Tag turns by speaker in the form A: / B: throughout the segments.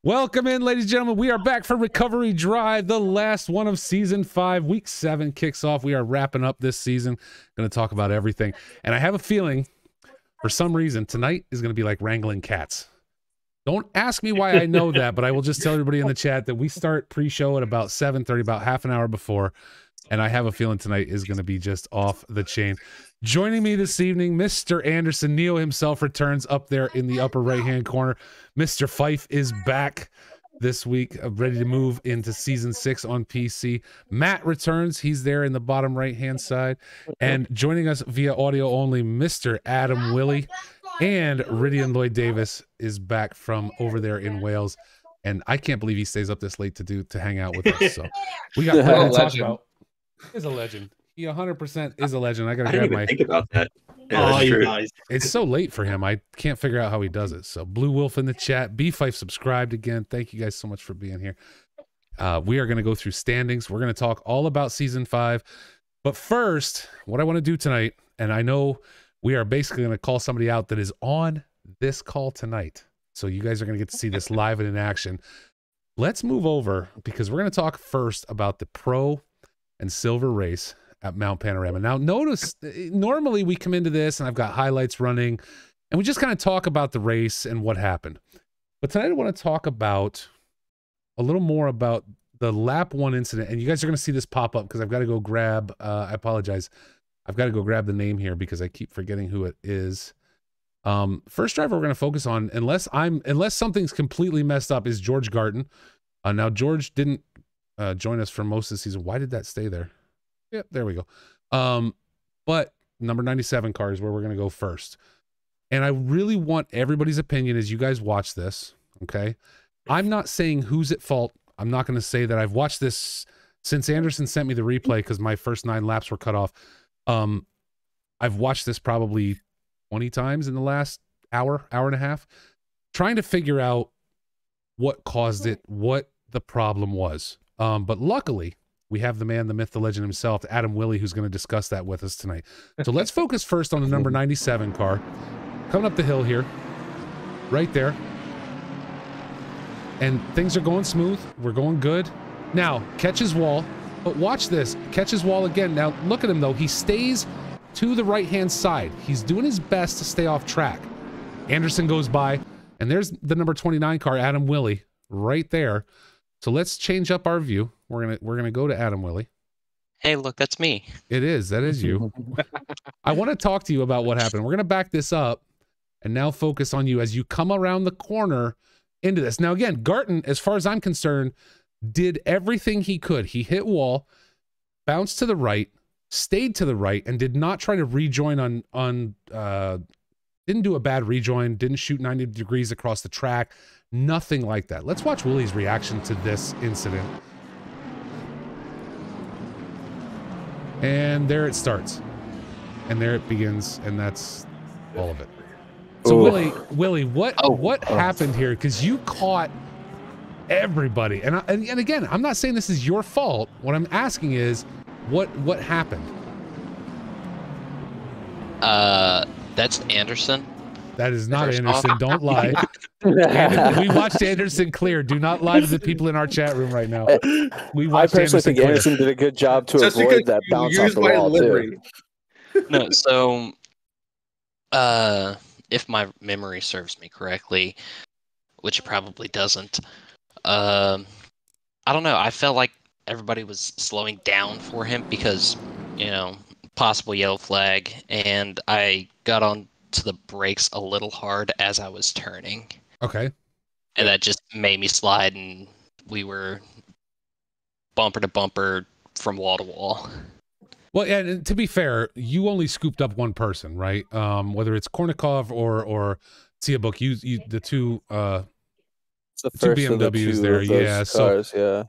A: Welcome in, ladies and gentlemen. We are back for Recovery Drive, the last one of Season 5. Week 7 kicks off. We are wrapping up this season. Going to talk about everything. And I have a feeling, for some reason, tonight is going to be like wrangling cats. Don't ask me why I know that, but I will just tell everybody in the chat that we start pre-show at about 7:30, about half an hour before. And I have a feeling tonight is going to be just off the chain. Joining me this evening, Mr. Anderson. Neo himself returns up there in the upper right-hand corner. Mr. Fife is back this week, ready to move into Season 6 on PC. Matt returns. He's there in the bottom right-hand side. And joining us via audio only, Mr. Adam Willie. And Ridian Lloyd Davis is back from over there in Wales. And I can't believe he stays up this late to hang out with us. So we got plenty to talk about. He's a legend. He 100% is a legend. I gotta grab my.
B: Think about that. Yeah,
C: Oh,
B: that's
C: you
B: true.
C: guys.
A: It's so late for him. I can't figure out how he does it. So Blue Wolf in the chat. B5 subscribed again. Thank you guys so much for being here. We are going to go through standings. We're going to talk all about Season 5. But first, what I want to do tonight, and I know we are basically going to call somebody out that is on this call tonight. So you guys are going to get to see this live and in action. Let's move over because we're going to talk first about the Pro and Silver race at Mount Panorama. Now, notice, normally we come into this and I've got highlights running and we just kind of talk about the race and what happened. But tonight I want to talk about a little more about the lap 1 incident. And you guys are going to see this pop up because I've got to go grab, I apologize. I've got to go grab the name here because I keep forgetting who it is. First driver we're going to focus on, unless something's completely messed up, is George Garton. Now, George didn't join us for most of the season. Why did that stay there? Yep, there we go. But number 97 car is where we're going to go first. And I really want everybody's opinion as you guys watch this, okay? I'm not saying who's at fault. I'm not going to say that I've watched this since Anderson sent me the replay because my first 9 laps were cut off. I've watched this probably 20 times in the last hour and a half, trying to figure out what caused it, what the problem was. But luckily, we have the man, the myth, the legend himself, Adam Willie, who's going to discuss that with us tonight. So let's focus first on the number 97 car. Coming up the hill here, right there. And things are going smooth. We're going good. Now, catches wall. But watch this. Catches wall again. Now, look at him, though. He stays to the right-hand side. He's doing his best to stay off track. Anderson goes by. And there's the number 29 car, Adam Willie, right there. So let's change up our view. We're gonna go to Adam Willie.
D: Hey, look, that's me.
A: It is. That is you. I want to talk to you about what happened. We're gonna back this up and now focus on you as you come around the corner into this. Now, again, Garton, as far as I'm concerned, did everything he could. He hit wall, bounced to the right, stayed to the right, and did not try to rejoin on didn't do a bad rejoin, didn't shoot 90 degrees across the track, nothing like that. Let's watch Willie's reaction to this incident. And there it starts. And there it begins, and that's all of it. So Willie, what happened here? Because you caught everybody. And again, I'm not saying this is your fault. What I'm asking is, what happened?
D: That's Anderson.
A: That is not Anderson. Don't lie. We watched Anderson clear. Do not lie to the people in our chat room right now.
E: I personally think Anderson did a good job to avoid that bounce off the wall too.
D: No, so if my memory serves me correctly, which it probably doesn't, I don't know. I felt like everybody was slowing down for him because, you know, possible yellow flag, and I got on to the brakes a little hard as I was turning.
A: Okay.
D: And that just made me slide, and we were bumper to bumper from wall to wall.
A: Well, and to be fair, you only scooped up one person, right? Whether it's Kornikov or Tsiabuk, you the two
E: It's the
A: two
E: first of the
A: BMWs
E: two
A: there,
E: of those
A: yeah.
E: cars,
A: So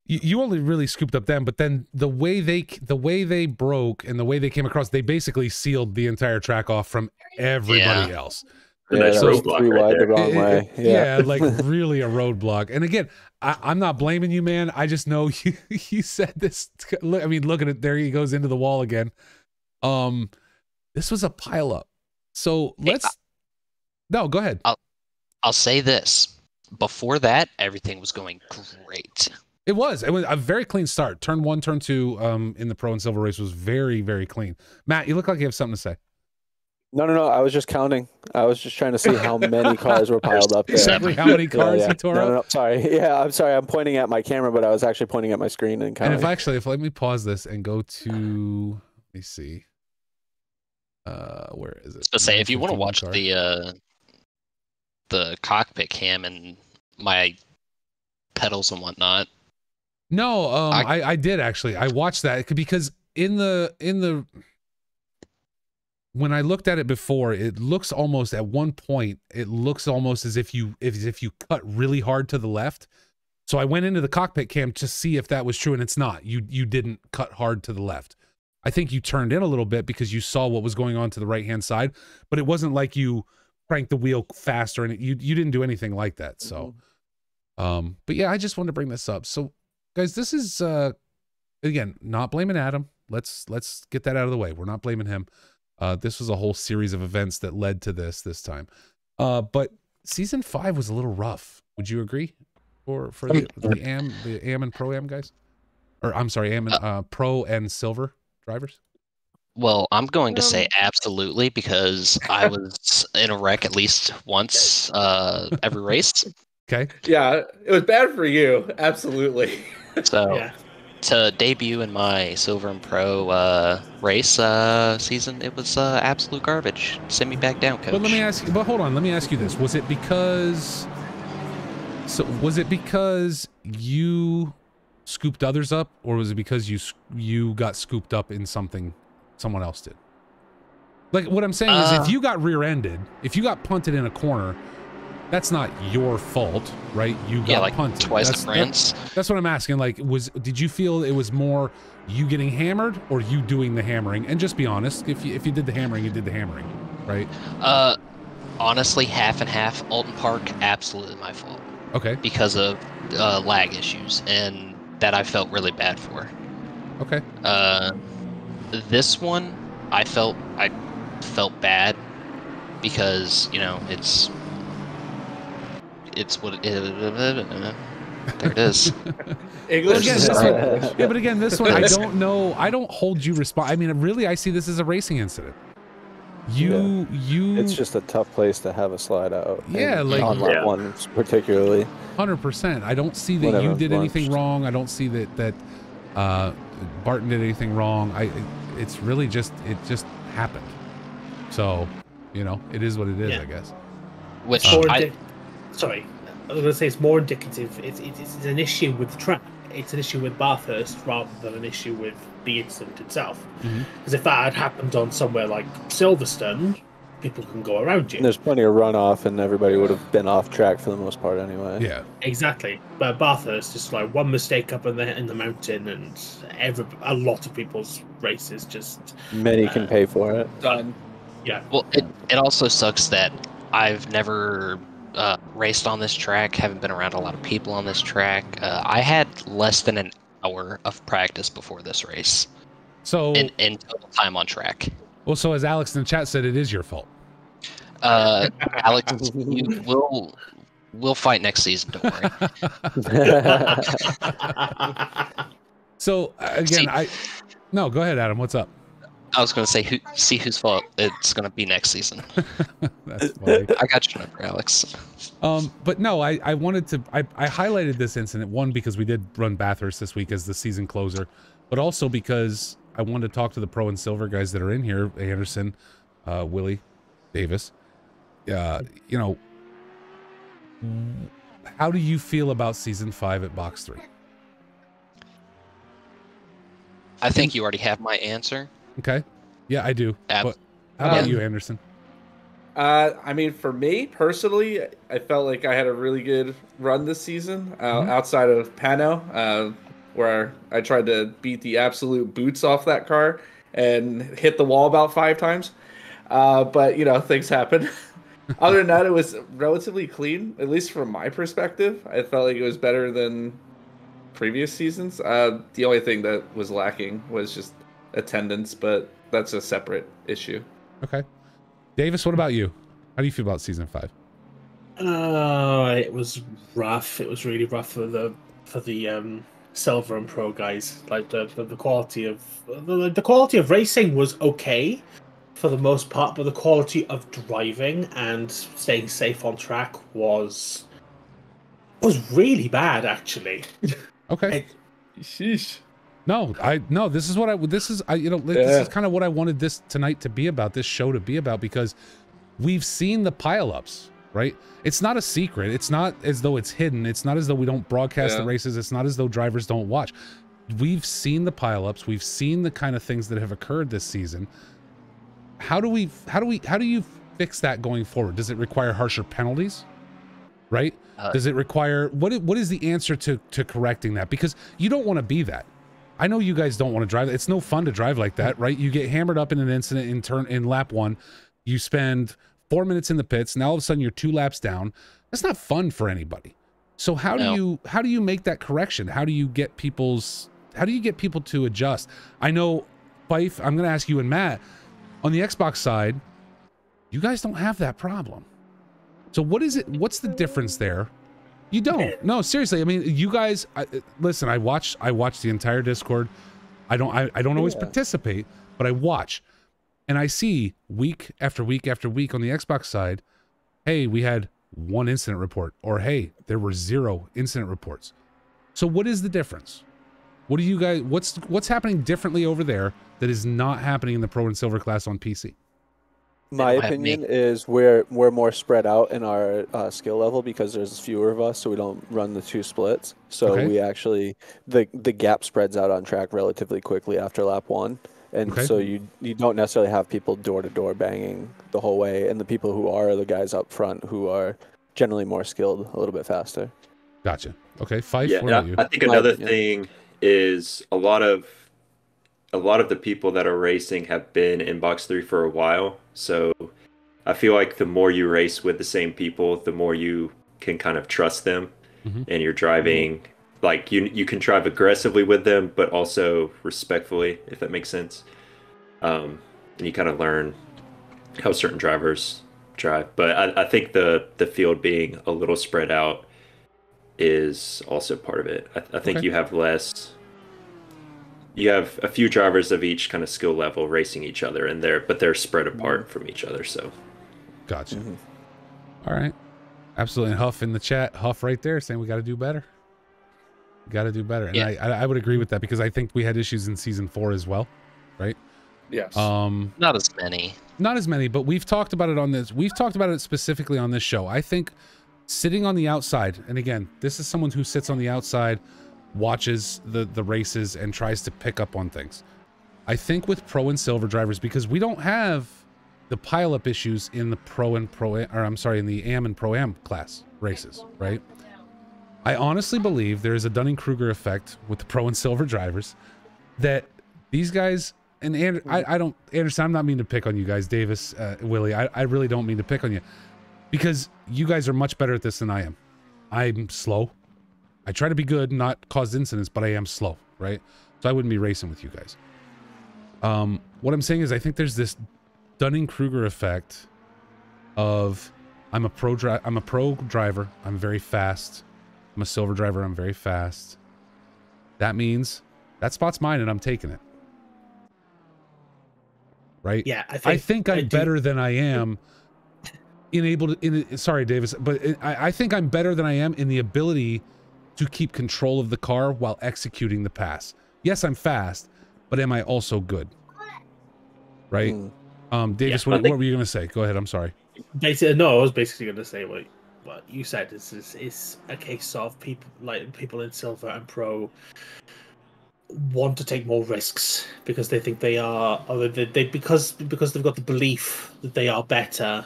E: yeah.
A: you only really scooped up them, but then the way they broke and the way they came across, they basically sealed the entire track off from everybody else.
E: Yeah,
B: That's
E: that was
B: roadblock
E: three
B: right
E: wide
B: there.
E: the wrong way.
A: Yeah, like really a roadblock. And again, I'm not blaming you, man. I just know you said this. I mean, look at it. There he goes into the wall again. This was a pileup. So let's. No, go ahead.
D: I'll say this. before that, everything was going great.
A: It was a very clean start. Turn 1, turn 2 in the Pro and Silver race was very, very clean. Matt, you look like you have something to say.
E: No. I was just counting. I was just trying to see how many cars were piled up there.
A: Exactly how many cars he tore up?
E: No. Sorry. Yeah, I'm sorry. I'm pointing at my camera, but I was actually pointing at my screen and counting.
A: And if let me pause this and go to, let me see. Where is it?
D: So say if you want to watch the cockpit cam and my pedals and whatnot.
A: No, I did actually. I watched that because in the when I looked at it before, it looks almost at one point, it looks almost as if you cut really hard to the left. So I went into the cockpit cam to see if that was true, and it's not. You didn't cut hard to the left. I think you turned in a little bit because you saw what was going on to the right-hand side, but it wasn't like you cranked the wheel faster, and you didn't do anything like that. So, but yeah, I just wanted to bring this up. So, guys, this is again, not blaming Adam. Let's get that out of the way. We're not blaming him. This was a whole series of events that led to this time. But season 5 was a little rough. Would you agree? For the AM and Pro Am guys, or I'm sorry, AM and Pro and Silver drivers.
D: Well, I'm going to say absolutely because I was in a wreck at least once every race.
A: Okay.
B: Yeah, it was bad for you. Absolutely.
D: So yeah. To debut in my Silver and Pro race season, it was absolute garbage. Send me back down, coach.
A: But let me ask you. But hold on. Let me ask you this: was it because you scooped others up, or was it because you got scooped up in something someone else did? Like, what I'm saying is, if you got rear-ended, if you got punted in a corner, that's not your fault, right? You got
D: like
A: punted
D: twice friends.
A: That's what I'm asking. Like, did you feel it was more you getting hammered or you doing the hammering? And just be honest, if you did the hammering, you did the hammering, right?
D: Honestly, half and half. Alton Park, absolutely my fault.
A: Okay.
D: Because of lag issues, and that I felt really bad for.
A: Okay.
D: This one, I felt bad because, you know, it's what it is. There it is.
B: English.
A: Yeah, but again, this one I don't know. I don't hold you responsible. I mean, really, I see this as a racing incident.
E: It's just a tough place to have a slide out.
A: Yeah, like
E: on lap 1 particularly.
A: 100%. I don't see that you did anything wrong. I don't see that Barton did anything wrong. It's really just happened. So, you know, it is what it is, I guess.
D: Which
C: sorry, I was going to say it's more indicative. It's an issue with the track. It's an issue with Bathurst rather than an issue with the incident itself. Because if that had happened on somewhere like Silverstone, people can go around you.
E: And there's plenty of runoff, and everybody would have been off track for the most part anyway.
A: Yeah,
C: exactly. But Bathurst, just like one mistake up in the mountain, and a lot of people's races just
E: many can pay for it.
C: Done. Yeah.
D: Well, it also sucks that I've never raced on this track, haven't been around a lot of people on this track. I had less than an hour of practice before this race.
A: So
D: in total time on track.
A: Well, so as Alex in the chat said, it is your fault.
D: Alex, we'll fight next season. Don't worry.
A: So again, no, go ahead, Adam. What's up?
D: I was going to say, see whose fault it's going to be next season.
A: That's funny.
D: I got your number, Alex.
A: But no, I wanted to. I highlighted this incident, one, because we did run Bathurst this week as the season closer, but also because I wanted to talk to the Pro and Silver guys that are in here, Anderson, Willie, Davis. You know, how do you feel about season 5 at Box 3?
D: I think you already have my answer.
A: Okay. Yeah, I do. But how about you, Anderson?
B: I mean, for me personally, I felt like I had a really good run this season outside of Pano, where I tried to beat the absolute boots off that car and hit the wall about 5 times. But, you know, things happen. Other than that, it was relatively clean, at least from my perspective. I felt like it was better than previous seasons. The only thing that was lacking was just attendance, but that's a separate issue.
A: Okay. Davis, what about you? How do you feel about season 5?
C: It was rough. It was really rough for the silver and pro guys. Like the quality of the quality of racing was okay for the most part, but the quality of driving and staying safe on track was really bad, actually.
A: Okay.
B: Sheesh.
A: No, this is what this is kind of what I wanted this tonight to be about, this show to be about, because we've seen the pileups, right? It's not a secret. It's not as though it's hidden. It's not as though we don't broadcast the races. It's not as though drivers don't watch. We've seen the pileups. We've seen the kind of things that have occurred this season. How do you fix that going forward? Does it require harsher penalties? Right? Does it require what is the answer to correcting that? Because you don't want to be that. I know you guys don't want to drive. It's no fun to drive like that, right? You get hammered up in an incident in lap 1. You spend 4 minutes in the pits. Now all of a sudden you're 2 laps down. That's not fun for anybody. So how do you make that correction? How do you get people to adjust? I know, Fife, I'm going to ask you and Matt, on the Xbox side, you guys don't have that problem. So what is it? What's the difference there? You don't. No, seriously. I mean, you guys, listen, I watch the entire Discord. I don't always participate, but I watch. And I see week after week after week on the Xbox side, hey, we had 1 incident report, or hey, there were 0 incident reports. So what is the difference? What do you guys, what's happening differently over there that is not happening in the Pro and Silver class on PC?
E: My opinion is we're more spread out in our skill level because there's fewer of us, so we don't run the 2 splits. So we actually, the gap spreads out on track relatively quickly after lap 1. And so you don't necessarily have people door-to-door banging the whole way, and the people who are the guys up front who are generally more skilled, a little bit faster.
A: Gotcha. Okay, Fife,
F: what about you? I think another thing is a lot of the people that are racing have been in Box 3 for a while. So I feel like the more you race with the same people, the more you can kind of trust them, and you're driving like you can drive aggressively with them, but also respectfully, if that makes sense. And you kind of learn how certain drivers drive. But I think the field being a little spread out is also part of it. I think you have less. You have a few drivers of each kind of skill level racing each other, and they're spread apart from each other. So,
A: gotcha. All right, absolutely. And Huff in the chat, Huff right there saying we got to do better. Got to do better, and I would agree with that because I think we had issues in season 4 as well, right?
B: Yes.
D: Not as many, but we've talked about it on this. We've talked about it specifically on this show. I think sitting on the outside, and again, this is someone who sits on the outside, watches the races and tries to pick up on things. I think with Pro and Silver drivers, because we don't have the pileup issues in the in the Am and Pro Am class races, right? I honestly believe there is a Dunning-Kruger effect with the Pro and Silver drivers that these guys, and I don't, Anderson, I'm not meaning to pick on you guys, Davis, Willie, I really don't mean to pick on you, because you guys are much better at this than I am. I'm slow. I try to be good, not cause incidents, but I am slow, right? So I wouldn't be racing with you guys. What I'm saying is I think there's this Dunning-Kruger effect of I'm a pro driver, I'm very fast. I'm a silver driver, I'm very fast. That means that spot's mine and I'm taking it. Right?
C: Yeah,
A: I think I'm better than I am sorry, Davis, but I think I'm better than I am in the ability to keep control of the car while executing the pass. Yes, I'm fast, but am I also good? Right? Davis, what were you going to say? Go ahead, I'm sorry.
C: No, I was basically going to say what you said is a case of people in Silver and Pro want to take more risks because they think they are, or because they've got the belief that they are better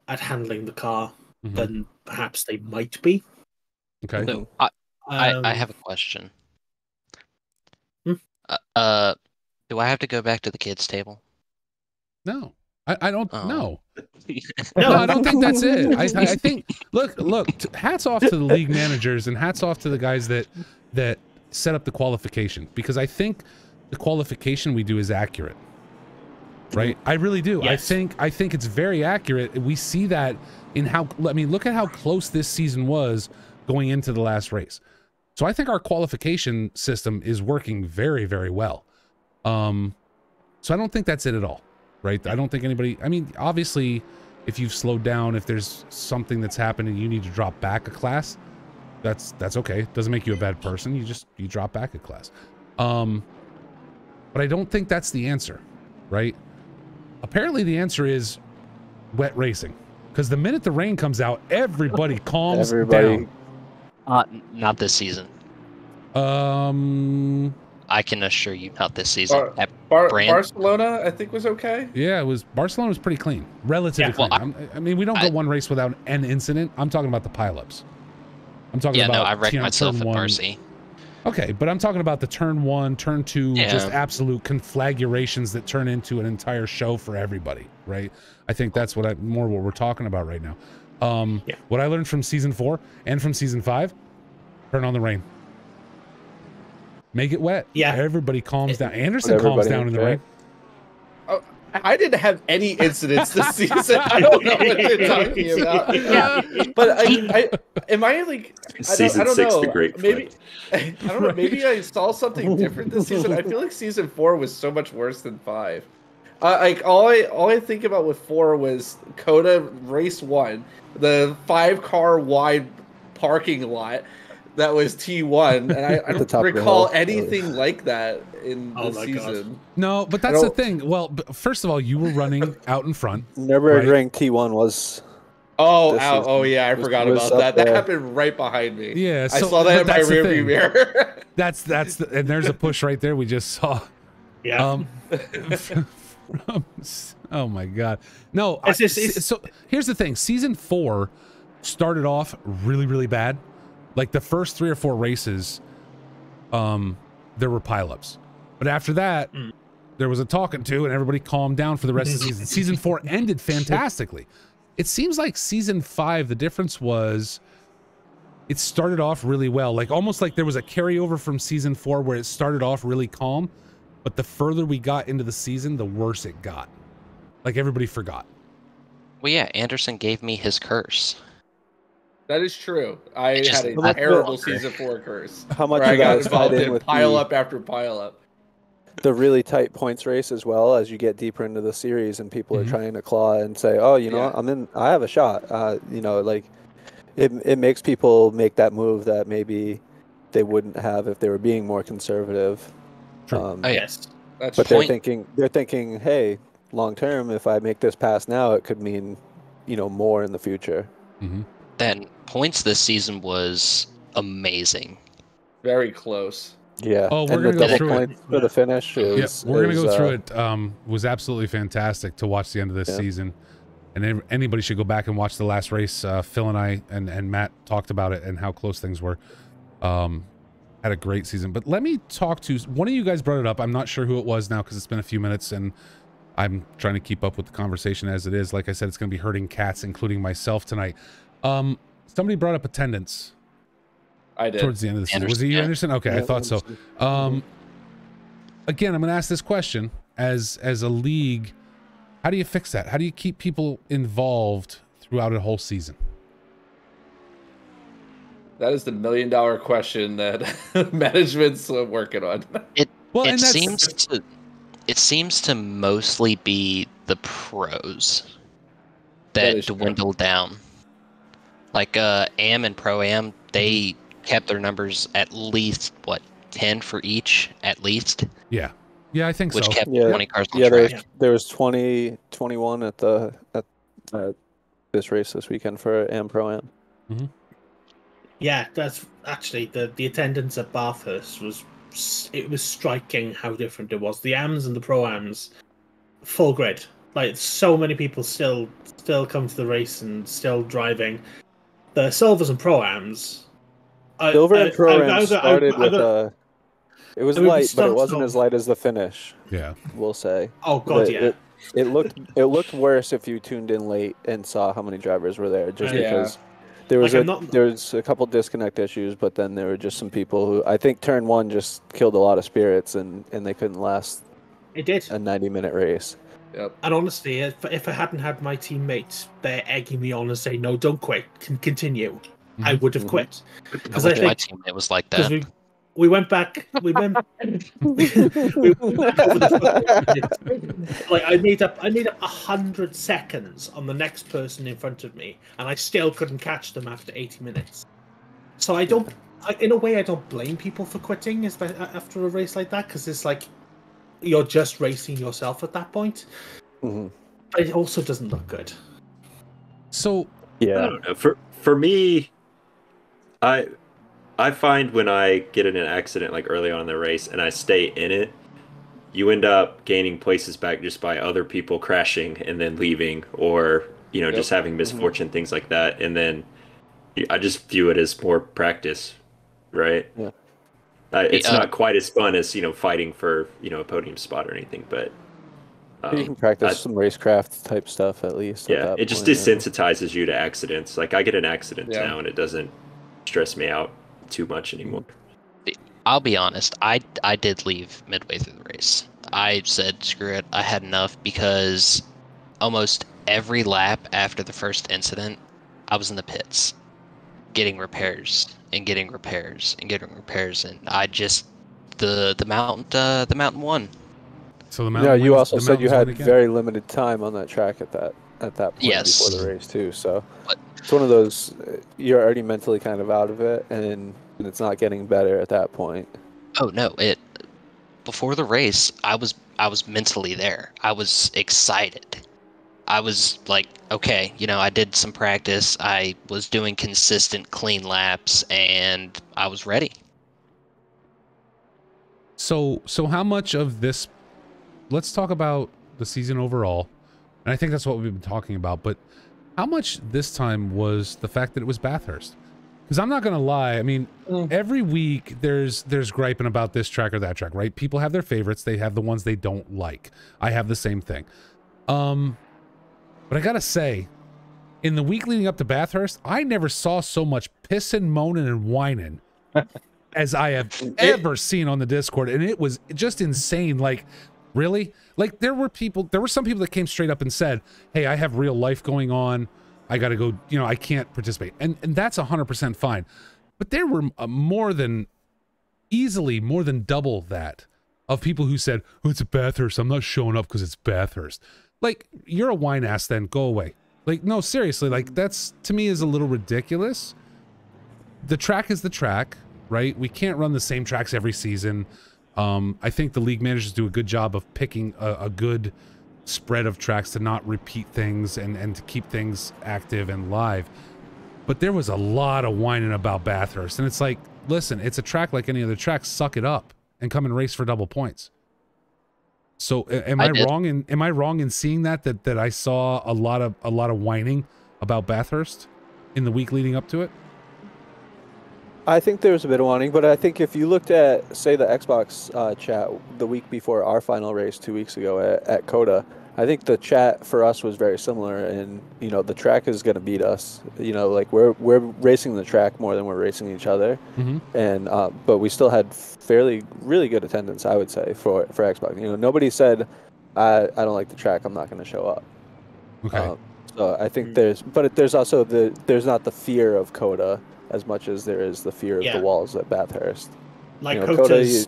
C: at handling the car than perhaps they might be.
A: Okay.
D: So, I have a question. Do I have to go back to the kids' table?
A: No. I don't know. No, I don't think that's it. I think look, hats off to the league managers and hats off to the guys that set up the qualification, because I think the qualification we do is accurate. Right? I really do. Yes. I think it's very accurate. We see that look at how close this season was going into the last race. So I think our qualification system is working very, very well. So I don't think that's it at all, right? I don't think anybody, I mean, obviously, if you've slowed down, if there's something that's happened and you need to drop back a class, that's okay. It doesn't make you a bad person. You drop back a class. But I don't think that's the answer, right? Apparently the answer is wet racing. Because the minute the rain comes out, everybody calms down.
D: Not this season. I can assure you, not this season.
B: Barcelona, I think, was okay.
A: Yeah, Barcelona was pretty clean, relatively clean. Well, I mean, we don't go one race without an incident. I'm talking about the pileups. I'm talking about.
D: Yeah, no, I wrecked myself at Barcy.
A: Okay, but I'm talking about the turn 1, turn 2, just absolute conflagrations that turn into an entire show for everybody, right? I think that's what we're talking about right now. What I learned from season 4 and from season 5, turn on the rain. Make it wet.
C: Yeah.
A: Everybody calms down. Anderson calms down in the rain.
B: Oh, I didn't have any incidents this season. I don't know what you're talking about.
C: Yeah.
B: But am I like
F: season
B: I don't
F: 6
B: know.
F: the great
B: maybe I don't know. Maybe I saw something different this season. I feel like season 4 was so much worse than 5. Like all I think about with 4 was Coda race 1, the 5-car wide parking lot that was T1, and I don't recall anything like that in the season.
C: God.
A: No, but that's the thing. Well, first of all, you were running out in front.
E: Nürburgring T1 was.
B: Oh yeah, I forgot about that. That happened right behind me.
A: Yeah,
B: I saw that in my rearview mirror.
A: And there's a push right there we just saw.
C: Yeah.
A: Oh my God. No. So here's the thing. Season 4 started off really, really bad. Like the first 3 or 4 races, there were pileups. But after that, there was a talking to, and everybody calmed down for the rest of the season. Season 4 ended fantastically. It seems like season 5, the difference was it started off really well. Like almost like there was a carryover from season 4 where it started off really calm, but the further we got into the season, the worse it got. Like everybody forgot.
D: Well, yeah, Anderson gave me his curse.
B: That is true. I had a terrible season 4 curse.
E: How much you guys tied in with
B: pile up after pile up?
E: The really tight points race as well, as you get deeper into the series and people are trying to claw and say, "Oh, you know, I have a shot." You know, like it makes people make that move that maybe they wouldn't have if they were being more conservative.
B: Yes, that's
E: but they're thinking, hey, long term, if I make this pass now, it could mean, you know, more in the future.
D: Then points this season was amazing.
B: Very close.
E: Yeah.
A: Oh, we're gonna go through it
E: for the finish.
A: We're gonna go through it. Was absolutely fantastic to watch the end of this season, and anybody should go back and watch the last race. Phil and I and Matt talked about it and how close things were. Had a great season. But let me talk to one of you guys. Brought it up. I'm not sure who it was now because it's been a few minutes and I'm trying to keep up with the conversation as it is. Like I said, it's gonna be hurting cats, including myself tonight. Somebody brought up attendance.
B: I did.
A: Towards the end of the season. Was it you, Anderson? Okay, I thought so. Again, I'm going to ask this question. As a league, how do you fix that? How do you keep people involved throughout a whole season?
B: That is the $1 million question that management's working on.
D: It seems to mostly be the pros that dwindle down. Like AM and Pro Am, they kept their numbers at least 10 for each at least.
A: Yeah, I think
D: which
A: so.
D: Kept 20 cars on track.
E: There was 21 at this race this weekend for AM Pro Am.
C: Yeah, that's actually the attendance at Bathurst was striking how different it was. The AMs and the Pro Ams, full grid. Like so many people still come to the race and still driving. The Silvers and Pro-Ams.
E: Silver and Pro-Am started with it was light, but it wasn't as light as the finish.
A: Yeah.
E: We'll say.
C: Oh, God, yeah.
E: It looked worse if you tuned in late and saw how many drivers were there, just because there was a couple disconnect issues, but then there were just some people who, I think turn 1 just killed a lot of spirits, and they couldn't last
C: a
E: 90-minute race.
B: Yep.
C: And honestly, if I hadn't had my teammates there egging me on and saying, no, don't quit, continue, I would have quit.
D: Because I think my teammate was like that.
C: We went back. We went back over the like I made up 100 seconds on the next person in front of me, and I still couldn't catch them after 80 minutes. So in a way, I don't blame people for quitting after a race like that, because it's like you're just racing yourself at that point. But it also doesn't look good.
A: So
F: yeah, I don't know. For me, I find when I get in an accident like early on in the race and I stay in it, you end up gaining places back just by other people crashing and then leaving, or just having misfortune, things like that. And then I just view it as more practice, right?
E: Yeah.
F: It's not quite as fun as fighting for a podium spot or anything, but
E: you can practice some racecraft type stuff at least.
F: Yeah, it just desensitizes you to accidents. Like I get an accident now, and it doesn't stress me out too much anymore.
D: I'll be honest, I did leave midway through the race. I said, screw it, I had enough, because almost every lap after the first incident, I was in the pits, getting repairs, and I just the mountain won.
A: So the mountain.
E: Yeah, you also said you had very limited time on that track at that point before the race too. So it's one of those, you're already mentally kind of out of it, and it's not getting better at that point.
D: Oh no! Before the race, I was mentally there. I was excited. I was like, okay, I did some practice. I was doing consistent clean laps, and I was ready.
A: So how much of this? Let's talk about the season overall, and I think that's what we've been talking about. But how much this time was the fact that it was Bathurst? Because I'm not gonna lie, I mean, every week there's griping about this track or that track, right? People have their favorites. They have the ones they don't like. I have the same thing. But I gotta say, in the week leading up to Bathurst, I never saw so much pissing, moaning, and whining as I have ever seen on the Discord, and it was just insane. Like, really? Like, there were some people that came straight up and said, hey, I have real life going on. I gotta go, I can't participate. And that's 100% fine. But there were easily more than double that of people who said, oh, it's a Bathurst, I'm not showing up because it's Bathurst. Like, you're a whine ass then, go away. Like, no, seriously, like, that's, to me, is a little ridiculous. The track is the track, right? We can't run the same tracks every season. I think the league managers do a good job of picking a good spread of tracks to not repeat things and to keep things active and live. But there was a lot of whining about Bathurst, and it's like, listen, it's a track like any other track. Suck it up and come and race for double points. So am I wrong in seeing that I saw a lot of whining about Bathurst in the week leading up to it?
E: I think there was a bit of whining, but I think if you looked at, say, the Xbox chat the week before our final race 2 weeks ago at COTA, I think the chat for us was very similar, and the track is going to beat us. Like we're racing the track more than we're racing each other, and but we still had really good attendance, I would say, for Xbox. Nobody said I don't like the track, I'm not going to show up.
A: Okay.
E: So I think there's also there's not the fear of COTA as much as there is the fear of the walls at Bathurst.
C: Like
E: COTA,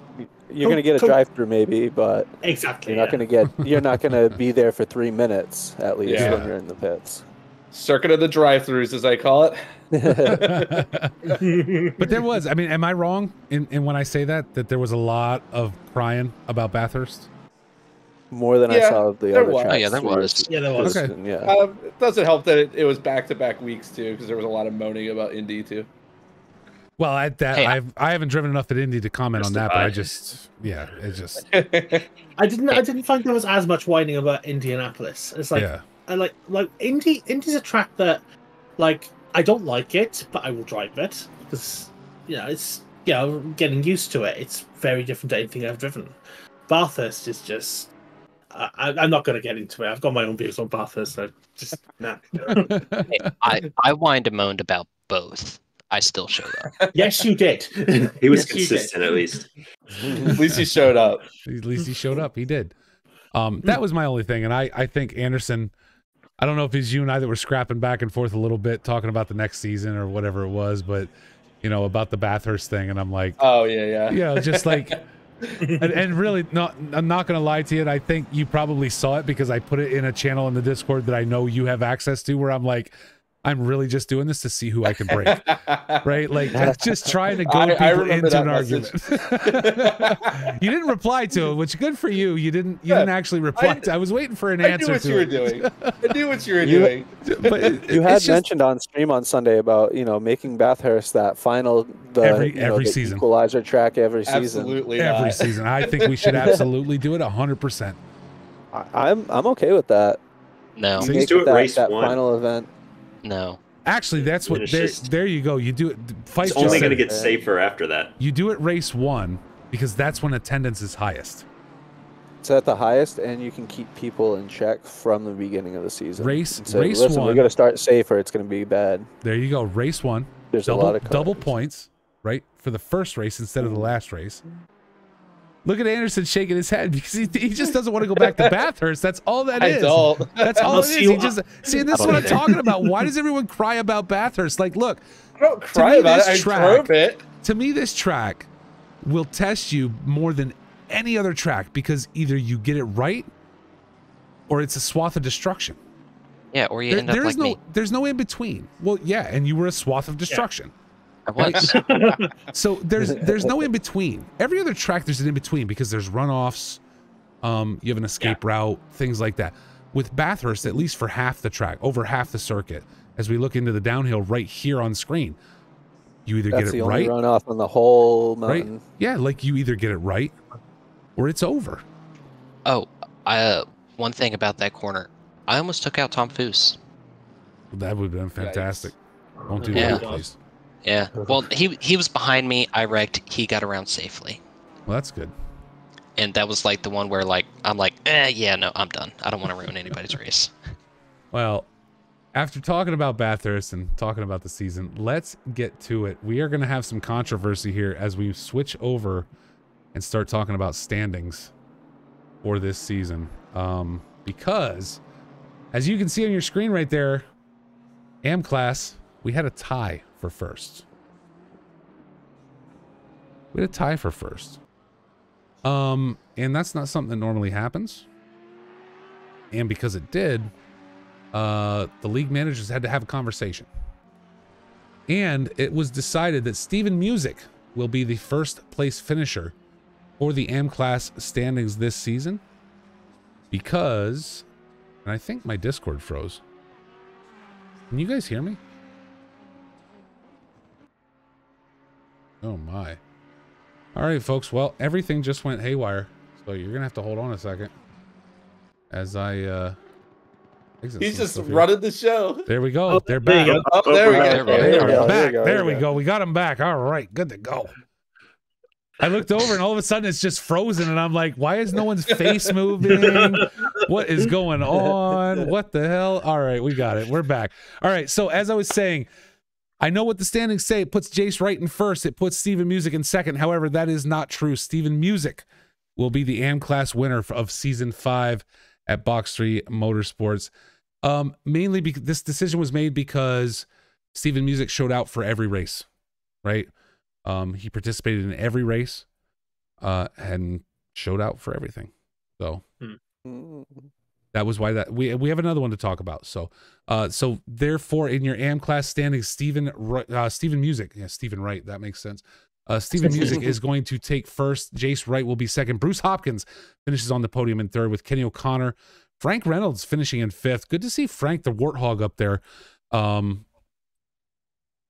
E: you're going to get a drive-through maybe, but
C: exactly,
E: you're not going to be there for 3 minutes at least when you're in the pits.
B: Circuit of the drive-throughs, as I call it.
A: But there was, I mean, am I wrong in when I say that there was a lot of crying about Bathurst?
E: More than I saw of the other tracks.
D: Oh, yeah, there was.
C: Yeah, there was.
A: Okay.
E: Yeah.
B: It doesn't help that it was back-to-back weeks too, because there was a lot of moaning about Indy too.
A: Well, I haven't driven enough at Indy to comment on that, but I just
C: I didn't find there was as much whining about Indianapolis. It's like I like Indy's a track that, like, I don't like it, but I will drive it because it's getting used to it. It's very different to anything I've driven. Bathurst is just. I'm not going to get into it. I've got my own views on Bathurst, so just nah.
D: I whined and moaned about both. I still showed up.
C: Yes, you did.
F: He was consistent, at least.
B: At least he showed up.
A: At least he showed up. He did. That was my only thing. And I think Anderson, I don't know if it's you and I that were scrapping back and forth a little bit, talking about the next season or whatever it was, but about the Bathurst thing. And I'm like,
B: oh yeah.
A: Just like, and really, I'm not going to lie to you. And I think you probably saw it because I put it in a channel in the Discord that I know you have access to, where I'm like, I'm really just doing this to see who I can break, right? Like just trying to go people into an argument. You didn't reply to it, which good for you. You didn't actually reply. I was waiting for an answer.
B: I knew what you were doing. I knew what you were doing.
E: But you had mentioned on stream on Sunday about making Bathurst that final
A: every season
E: equalizer track every season.
B: Absolutely,
A: every season. I think we should absolutely do it 100%.
E: I'm okay with that.
D: No,
F: so do it race
E: that
F: one.
E: Final event.
D: No.
A: Actually, that's what. There you go. You do it.
F: It's only going to get safer after that.
A: You do it race one because that's when attendance is highest.
E: It's at the highest, and you can keep people in check from the beginning of the season.
A: Race
E: one. We got to start safer. It's going to be bad.
A: There you go. Race one.
E: There's a lot of
A: double points, right, for the first race instead of the last race. Look at Anderson shaking his head because he just doesn't want to go back to Bathurst. That's all that is. That's all it is. He just see. This is what I'm talking about. Why does everyone cry about Bathurst? Like, look,
B: I don't cry about it. I drove it.
A: To me, this track will test you more than any other track because either you get it right or it's a swath of destruction.
D: Yeah, or you end up like me.
A: There's no in between. Well, yeah, and you were a swath of destruction.
D: Yeah. I was.
A: So there's no in between. Every other track there's an in between because there's runoffs, you have an escape route, things like that. With Bathurst, at least for half the track, over half the circuit, as we look into the downhill right here on screen, you either get it right.
E: That's the only runoff on the whole mountain.
A: Right? Yeah, like you either get it right or it's over.
D: Oh, one thing about that corner, I almost took out Tom Foose.
A: That would have been fantastic. Don't do that, please.
D: Yeah. Well, he was behind me. I wrecked. He got around safely.
A: Well, that's good.
D: And that was like the one where I'm like, yeah, no, I'm done. I don't want to ruin anybody's race.
A: Well, after talking about Bathurst and talking about the season, let's get to it. We are going to have some controversy here as we switch over and start talking about standings for this season. Because, as you can see on your screen right there, AM class, we had a tie for first. We had a tie for first. And that's not something that normally happens. And because it did, the league managers had to have a conversation. And it was decided that Steven Music will be the first place finisher for the AM class standings this season. Because, and I think my Discord froze. Can you guys hear me? Oh my. All right, folks. Well, everything just went haywire. So you're going to have to hold on a second. As I,
B: he's just running the show.
A: There we go. They're back.
B: Oh, there we go.
A: There we go. We got them back. All right. Good to go. I looked over and all of a sudden it's just frozen. And I'm like, why is no one's face moving? What is going on? What the hell? All right. We got it. We're back. All right. So as I was saying, I know what the standings say. It puts Jace Wright in first. It puts Steven Music in second. However, that is not true. Steven Music will be the AM class winner of season 5 at Box 3 Motorsports. Mainly because this decision was made because Steven Music showed out for every race, right? He participated in every race and showed out for everything. So that was why that we have another one to talk about. So so therefore in your AM class standings, Steven Music, yeah, Steven Wright, that makes sense. Steven Music is going to take first. Jace Wright will be second. Bruce Hopkins finishes on the podium in third with Kenny O'Connor. Frank Reynolds finishing in fifth. Good to see Frank the Warthog up there.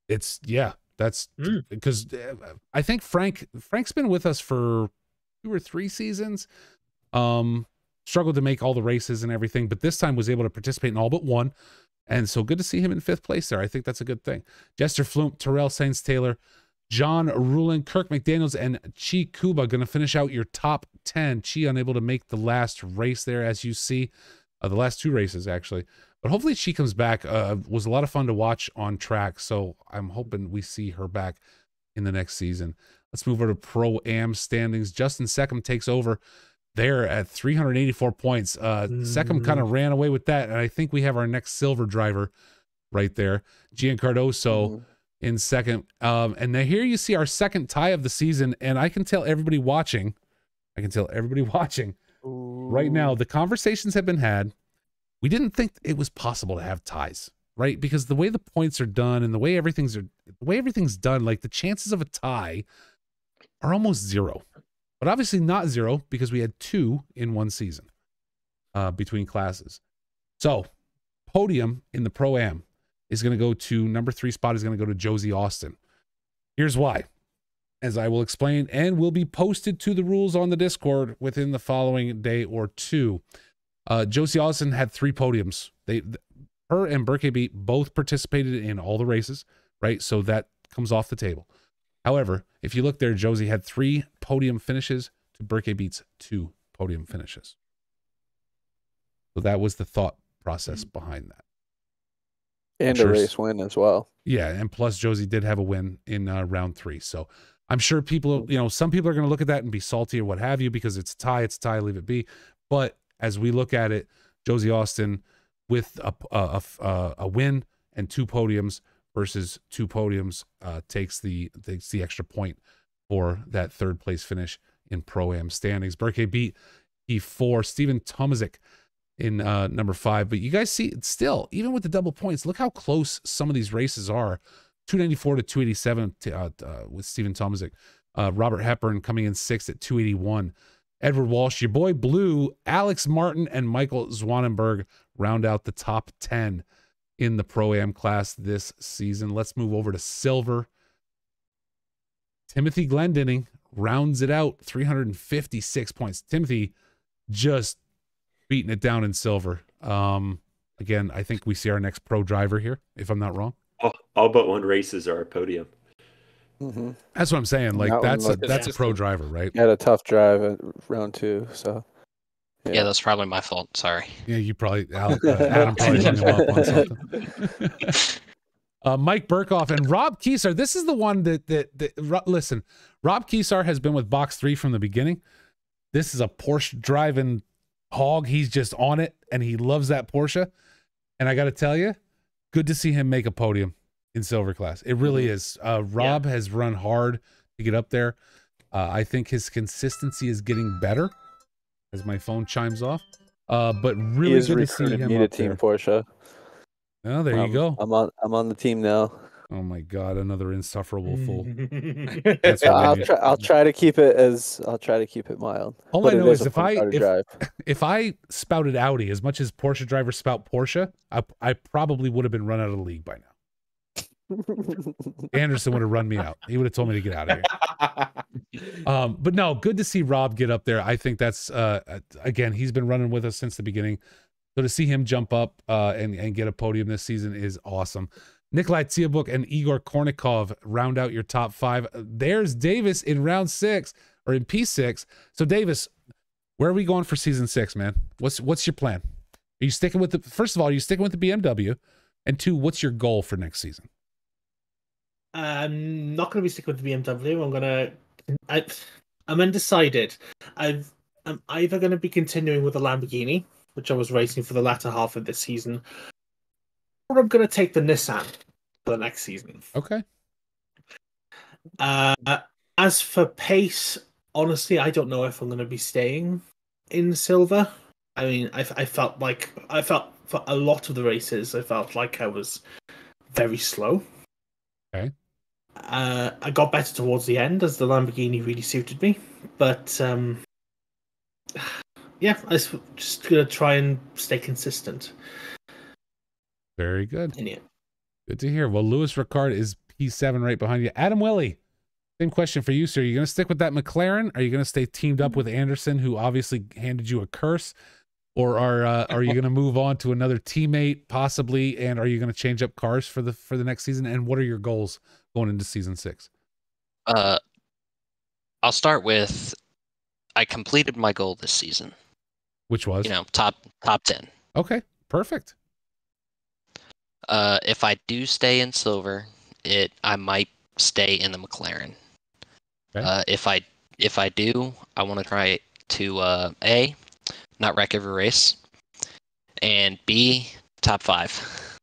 A: That's because I think Frank's been with us for 2 or 3 seasons. Struggled to make all the races and everything, but this time was able to participate in all but one. And so good to see him in 5th place there. I think that's a good thing. Jester Flume, Terrell Sainz Taylor, John Rulin, Kirk McDaniels, and Chi Kuba going to finish out your top 10. Chi unable to make the last race there, as you see. The last 2 races, actually. But hopefully Chi comes back. Was a lot of fun to watch on track, so I'm hoping we see her back in the next season. Let's move over to Pro-Am standings. Justin Seckham takes over there at 384 points. Second kind of ran away with that, and I think we have our next silver driver right there, Gian Cardoso in second. And now here you see our second tie of the season, and I can tell everybody watching right now, the conversations have been had. We didn't think it was possible to have ties, right? Because the way the points are done and the way everything's done, like the chances of a tie are almost zero. But obviously not zero because we had 2 in one season between classes. So podium in the Pro-Am is going to go to number 3 spot is going to go to Josie Austin. Here's why, as I will explain, and will be posted to the rules on the Discord within the following day or 2. Josie Austin had 3 podiums. Her and Burke Beat both participated in all the races, right? So that comes off the table. However, if you look there, Josie had 3 podium finishes to Burke Beat's 2 podium finishes. So that was the thought process behind that.
E: And a race win as well.
A: Yeah, and plus Josie did have a win in round 3. So I'm sure people, some people are going to look at that and be salty or what have you because it's a tie, leave it be. But as we look at it, Josie Austin with a win and 2 podiums versus 2 podiums takes the extra point for that 3rd place finish in Pro-Am standings. Burke beat P4, Steven Tomazic in number 5. But you guys see, still, even with the double points, look how close some of these races are. 294 to 287 with Steven Tomazic. Robert Hepburn coming in 6th at 281. Edward Walsh, your boy Blue, Alex Martin, and Michael Zwanenberg round out the top 10 in the Pro-Am class this season. Let's move over to silver. Timothy Glendinning rounds it out, 356 points. Timothy just beating it down in silver. Again, I think we see our next pro driver here, if I'm not wrong.
F: All but one races are a podium.
A: That's what I'm saying. Like that's a pro driver, right?
E: He had a tough drive at round 2, so
D: yeah, that's probably my fault. Sorry.
A: Yeah, you probably Adam probably hung him up on something. Mike Burkhoff and Rob Keesar. This is the one that listen. Rob Keesar has been with Box 3 from the beginning. This is a Porsche driving hog. He's just on it, and he loves that Porsche. And I got to tell you, good to see him make a podium in silver class. It really is. Rob has run hard to get up there. I think his consistency is getting better as my phone chimes off. But really good to see him up
E: Team
A: there.
E: Porsche.
A: Oh, there you go.
E: I'm on the team now.
A: Oh my God, another insufferable fool.
E: I'll try to keep it mild.
A: All I know is if I spouted Audi as much as Porsche drivers spout Porsche, I probably would have been run out of the league by now. Anderson would have run me out. He would have told me to get out of here. But no, good to see Rob get up there. I think that's again, he's been running with us since the beginning. So to see him jump up and get a podium this season is awesome. Nikolai Tsiabuk and Igor Kornikov round out your top 5. There's Davis in round 6 or in P6. So Davis, where are we going for season 6, man? What's your plan? Are you sticking with first of all, are you sticking with the BMW? And 2, what's your goal for next season?
C: I'm not going to be sticking with the BMW. I'm undecided. I'm either going to be continuing with the Lamborghini, which I was racing for the latter half of this season, or I'm going to take the Nissan for the next season.
A: Okay.
C: As for pace, honestly, I don't know if I'm going to be staying in silver. I mean, I felt for a lot of the races, I felt like I was very slow.
A: Okay.
C: I got better towards the end as the Lamborghini really suited me, but yeah, I'm just going to try and stay consistent.
A: Very good.
C: Yeah.
A: Good to hear. Well, Lewis Ricard is P7 right behind you. Adam Willie, same question for you, sir. Are you going to stick with that McLaren? Are you going to stay teamed up with Anderson, who obviously handed you a curse? Or are you going to move on to another teammate, possibly? And are you going to change up cars for the next season? And what are your goals going into season 6?
D: I'll start with I completed my goal this season.
A: Which was?
D: Top 10.
A: Okay, perfect.
D: If I do stay in silver, I might stay in the McLaren.
A: Okay.
D: If I do, I want to try to A, not wreck every race, and B, top 5.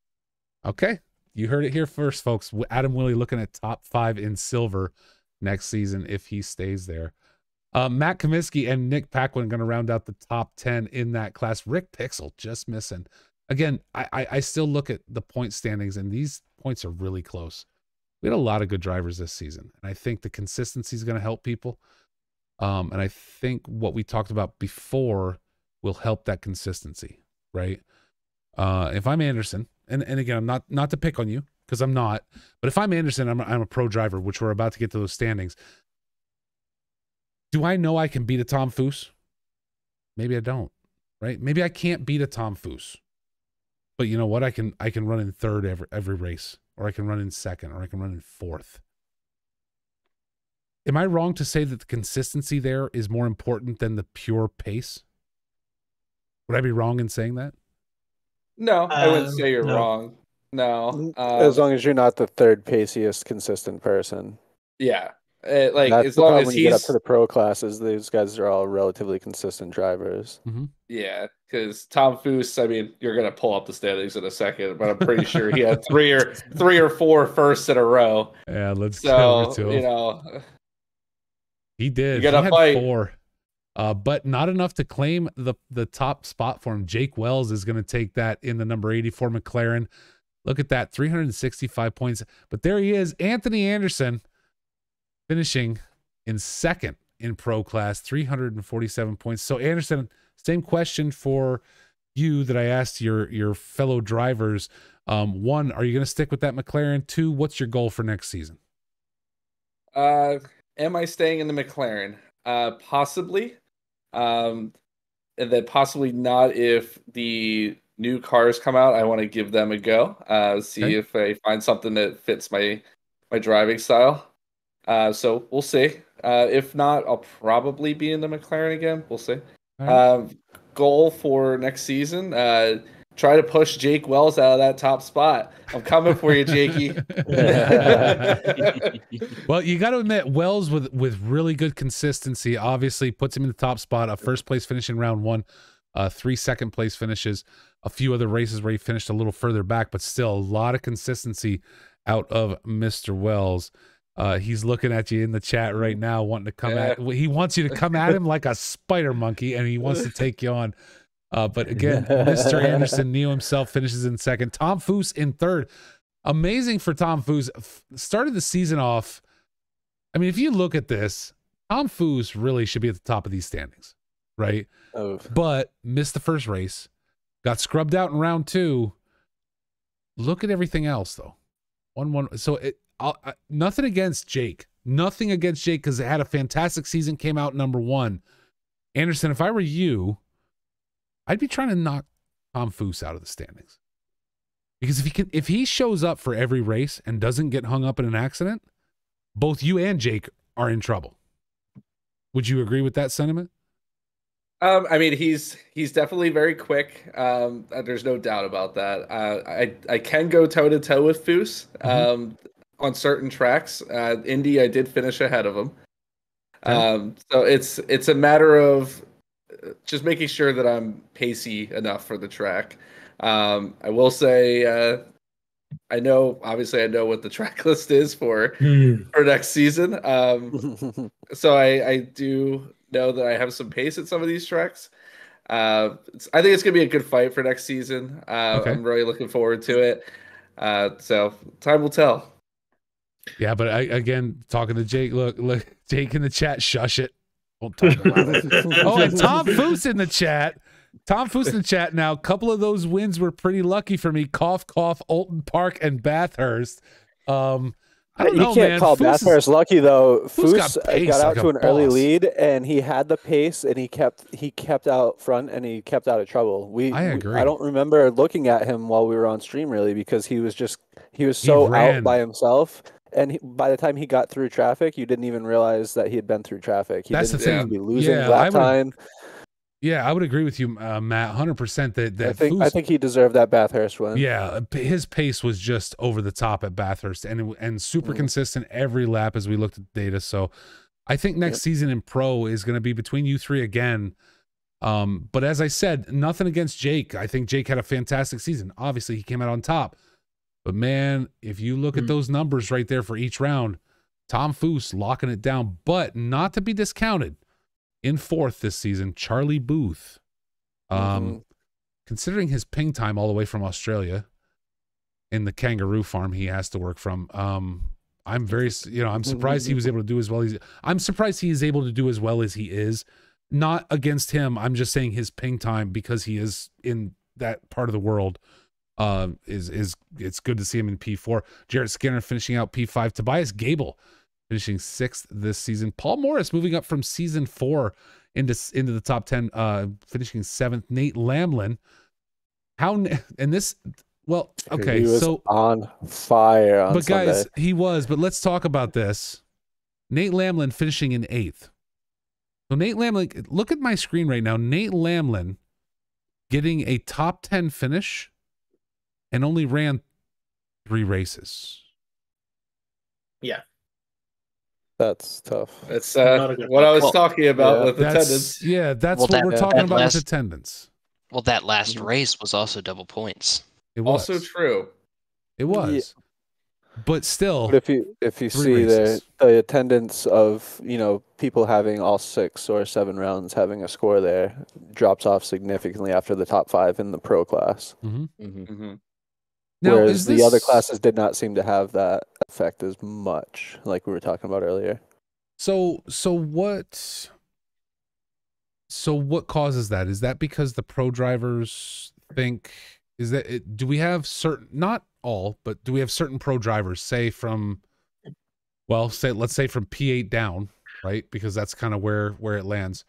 A: Okay. You heard it here first, folks. Adam Willie looking at top 5 in silver next season if he stays there. Matt Comiskey and Nick Paquin going to round out the top 10 in that class. Rick Pixel just missing. Again, I still look at the point standings, and these points are really close. We had a lot of good drivers this season, and I think the consistency is going to help people. And I think what we talked about before will help that consistency, right? If I'm Anderson, and again, I'm not to pick on you because I'm not, but if I'm Anderson, I'm a pro driver, which we're about to get to those standings. Do I know I can beat a Tom Foose? Maybe I don't, right? Maybe I can't beat a Tom Foose, but you know what? I can run in third every race, or I can run in second, or I can run in fourth. Am I wrong to say that the consistency there is more important than the pure pace? Would I be wrong in saying that?
B: No, I wouldn't say you're wrong. No.
E: As long as you're not the third paciest consistent person.
B: Yeah. Like,
E: that's
B: as long as
E: when you get up to the pro classes, these guys are all relatively consistent drivers.
A: Mm-hmm.
B: Yeah, because Tom Foose, I mean, you're gonna pull up the standings in a second, but I'm pretty sure he had three or four firsts in a row.
A: Yeah, let's get over to him.
B: You know,
A: he did.
B: You gotta fight.
A: 4, but not enough to claim the top spot for him. Jake Wells is going to take that in the number 84 McLaren. Look at that, 365 points. But there he is, Anthony Anderson, finishing in second in pro class, 347 points. So Anderson, same question for you that I asked your fellow drivers. 1, are you going to stick with that McLaren? 2, what's your goal for next season?
B: Am I staying in the McLaren? Possibly. And then possibly not if the new cars come out. I want to give them a go. See if I find something that fits my driving style. So we'll see. If not, I'll probably be in the McLaren again. We'll see. Right. Goal for next season, try to push Jake Wells out of that top spot. I'm coming for you, Jakey.
A: Well, you got to admit, Wells with really good consistency obviously puts him in the top spot. A first place finish in round 1, 3 second place finishes, a few other races where he finished a little further back, but still a lot of consistency out of Mr. Wells. He's looking at you in the chat right now, wanting to come at. He wants you to come at him like a spider monkey, and he wants to take you on. But again, Mr. Anderson, Neo himself, finishes in second. Tom Foose in third. Amazing for Tom Foose. Started the season off. I mean, if you look at this, Tom Foose really should be at the top of these standings, right? Oh. But missed the first race, got scrubbed out in round 2. Look at everything else, though. 1-1. So nothing against Jake. Nothing against Jake because it had a fantastic season, came out number 1. Anderson, if I were you, I'd be trying to knock Tom Foose out of the standings. Because if he shows up for every race and doesn't get hung up in an accident, both you and Jake are in trouble. Would you agree with that sentiment?
B: I mean, he's definitely very quick. There's no doubt about that. I can go toe to toe with Foose on certain tracks. Indy, I did finish ahead of him. So it's a matter of just making sure that I'm pacey enough for the track. I will say, I know what the track list is for next season. So I do know that I have some pace at some of these tracks. I think it's going to be a good fight for next season. I'm really looking forward to it. So time will tell.
A: Yeah, but again, talking to Jake, look, Jake in the chat, shush it. Won't talk about it. Oh, and Tom Foose in the chat. Tom Foose in the chat. Now, a couple of those wins were pretty lucky for me. Cough, cough, Alton Park and Bathurst. I don't know,
E: you can't
A: man.
E: call Bathurst lucky though.
A: Foose
E: got out to an early lead, and he had the pace, and he kept out front, and he kept out of trouble. I agree. I don't remember looking at him while we were on stream really, because he was so out by himself. And by the time he got through traffic, you didn't even realize that he had been through traffic. That's the thing. Be losing lap time.
A: Yeah, I would agree with you, Matt, 100%. That
E: I think he deserved that Bathurst win.
A: Yeah, his pace was just over the top at Bathurst, and super consistent every lap as we looked at the data. So I think next season in pro is going to be between you three again. But as I said, nothing against Jake. I think Jake had a fantastic season. Obviously, he came out on top. But man, if you look at those numbers right there for each round, Tom Foose locking it down, but not to be discounted. In fourth this season, Charlie Booth. Considering his ping time all the way from Australia in the kangaroo farm he has to work from, I'm very, I'm surprised he was able to do as well. I'm surprised he is able to do as well as he is. Not against him. I'm just saying his ping time, because he is in that part of the world, is it's good to see him in P4. Jarrett Skinner finishing out P5. Tobias Gable finishing 6th this season. Paul Morris moving up from season 4 into the top 10, finishing 7th. Nate Lamlin. Okay,
E: he was
A: so
E: on fire on
A: but
E: Sunday.
A: guys, he was. But let's talk about this. Nate Lamlin finishing in 8th. So Nate Lamlin, look at my screen right now. Nate Lamlin getting a top 10 finish and only ran 3 races.
C: Yeah.
E: That's tough.
B: It's what I was talking about with attendance.
A: Yeah, that's what we're talking about with attendance.
D: Well, that last race was also double points.
A: It was
B: also true.
A: It was. But still,
E: but if you see the attendance of people having all 6 or 7 rounds having a score there drops off significantly after the top 5 in the pro class.
A: Now,
E: whereas the other classes did not seem to have that effect as much, like we were talking about earlier.
A: So what causes that? Is that because the pro drivers think? Is that it? Do we have certain, not all, but do we have certain pro drivers, say from, let's say from P8 down, right? Because that's kind of where it lands.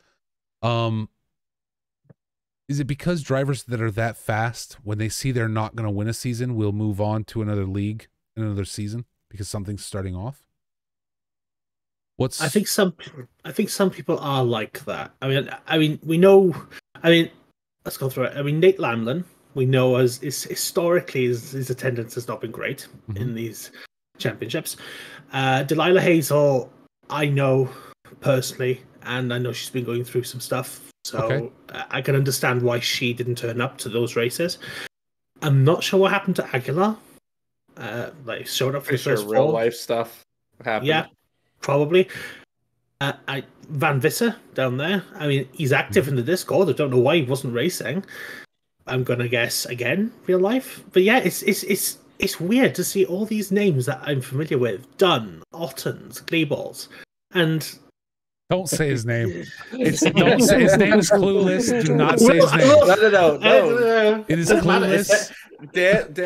A: Is it because drivers that are that fast, when they see they're not going to win a season, will move on to another league, another season, because something's starting off?
C: I think some people are like that. I mean, we know. Let's go through it. Nate Lamlin, we know historically his attendance has not been great in these championships. Delilah Hazel, I know personally, and I know she's been going through some stuff. So I can understand why she didn't turn up to those races. I'm not sure what happened to Aguilar. Showed up for the first
B: real life stuff happened.
C: Yeah, probably. Van Visser down there. He's active in the Discord. I don't know why he wasn't racing. I'm gonna guess again, real life. But yeah, it's weird to see all these names that I'm familiar with. Dunn, Ottens, Gleeballs, and.
A: Don't say his name. Don't say his name is Clueless. Do not say his name.
B: No.
A: It is Clueless.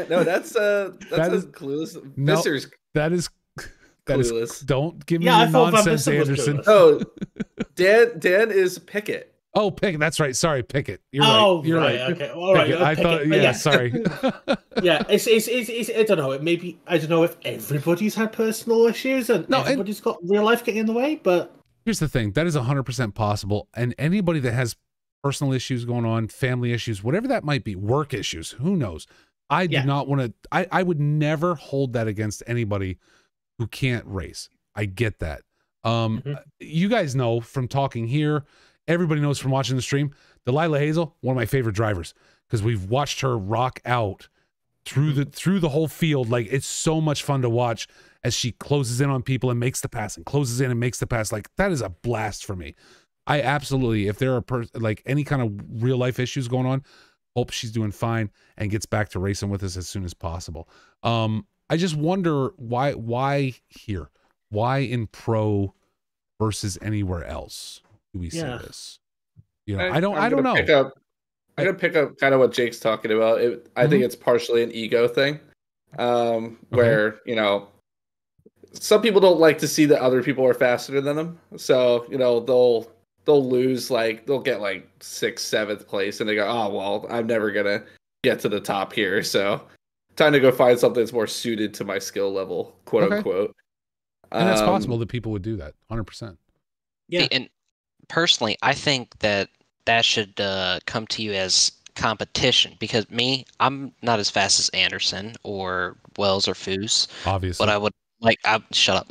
B: No, that's Clueless.
A: No, that is Clueless. Don't give me the nonsense, Anderson.
B: No, Dan is Pickett.
A: Oh, Pickett. That's right. Sorry, Pickett. You're
C: right.
A: You're right.
C: Okay. All right.
A: I thought. Yeah. Sorry.
C: Yeah. It's. I don't know. I don't know if everybody's had personal issues and everybody's got real life getting in the way, but.
A: Here's the thing. That is 100% possible. And anybody that has personal issues going on, family issues, whatever that might be, work issues, who knows? I do not want to, I would never hold that against anybody who can't race. I get that. You guys know from talking here, everybody knows from watching the stream, Delilah Hazel, one of my favorite drivers, because we've watched her rock out through the whole field. Like, it's so much fun to watch as she closes in on people and makes the pass and closes in and makes the pass. Like, that is a blast for me. I absolutely, if there are any kind of real life issues going on, hope she's doing fine and gets back to racing with us as soon as possible. I just wonder why here? Why in pro versus anywhere else do we see this? I don't know.
B: I'm gonna pick up kind of what Jake's talking about. I think it's partially an ego thing, where some people don't like to see that other people are faster than them. So they'll lose, they'll get 6th, 7th place, and they go, oh well, I'm never gonna get to the top here. So time to go find something that's more suited to my skill level, quote unquote.
A: And that's possible that people would do that, 100%.
C: Yeah.
D: And personally, I think that should come to you as competition, because I'm not as fast as Anderson or Wells or Foose.
A: Obviously.
D: But Like, shut up.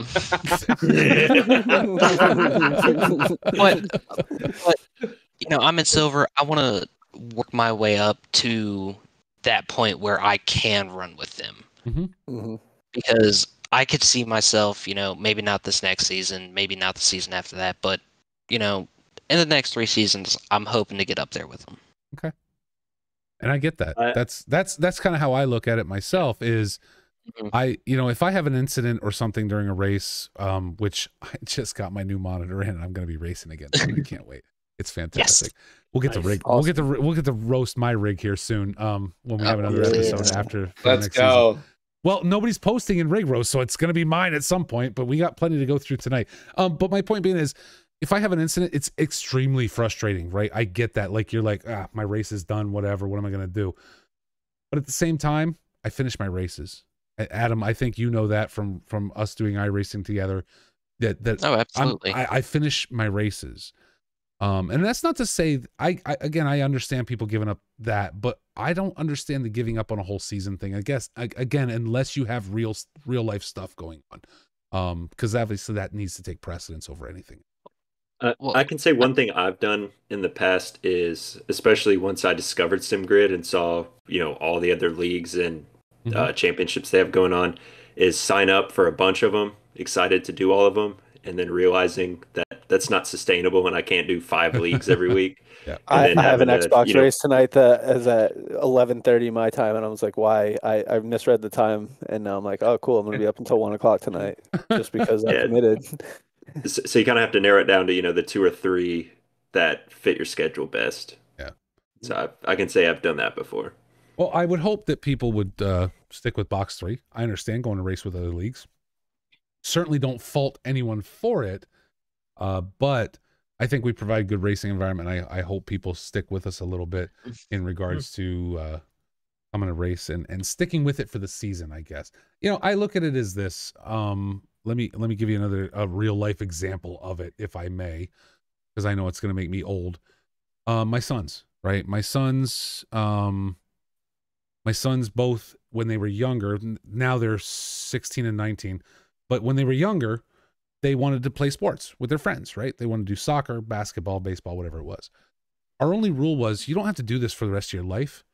D: but I'm in silver. I want to work my way up to that point where I can run with them. Because I could see myself, maybe not this next season, maybe not the season after that, but in the next 3 seasons, I'm hoping to get up there with them.
A: Okay. And I get that. That's kind of how I look at it myself is if I have an incident or something during a race, which I just got my new monitor in and I'm going to be racing again. So I can't wait. It's fantastic. Yes. We'll get the rig. Awesome. We'll get to roast my rig here soon. When we have another episode after.
B: Let's go.
A: Season. Well, nobody's posting in rig roast, so it's going to be mine at some point, but we got plenty to go through tonight. But my point being is, if I have an incident, it's extremely frustrating, right? I get that. Like, you're like, my race is done, whatever. What am I going to do? But at the same time, I finish my races. Adam, I think you know that from us doing iRacing together. That
D: oh, absolutely.
A: I finish my races. And that's not to say I understand people giving up that, but I don't understand the giving up on a whole season thing. I guess again, unless you have real life stuff going on, because obviously that needs to take precedence over anything.
F: I can say one thing I've done in the past is, especially once I discovered SimGrid and saw all the other leagues and championships they have going on, is sign up for a bunch of them, excited to do all of them, and then realizing that that's not sustainable and I can't do 5 leagues every week.
E: Yeah. I have an Xbox race tonight that is at 11:30 my time, and I was like, why? I misread the time, and now I'm like, oh, cool, I'm going to be up until 1 o'clock tonight just because I committed.
F: So you kind of have to narrow it down to, the 2 or 3 that fit your schedule best.
A: Yeah.
F: So I can say I've done that before.
A: Well, I would hope that people would stick with Box 3. I understand going to race with other leagues. Certainly don't fault anyone for it. But I think we provide good racing environment. I hope people stick with us a little bit in regards to coming to race and sticking with it for the season, I guess. I look at it as this. Let me give you a real life example of it, if I may, because I know it's going to make me old. My sons, right? My sons both, when they were younger, now they're 16 and 19, but when they were younger, they wanted to play sports with their friends, right? They wanted to do soccer, basketball, baseball, whatever it was. Our only rule was you don't have to do this for the rest of your life,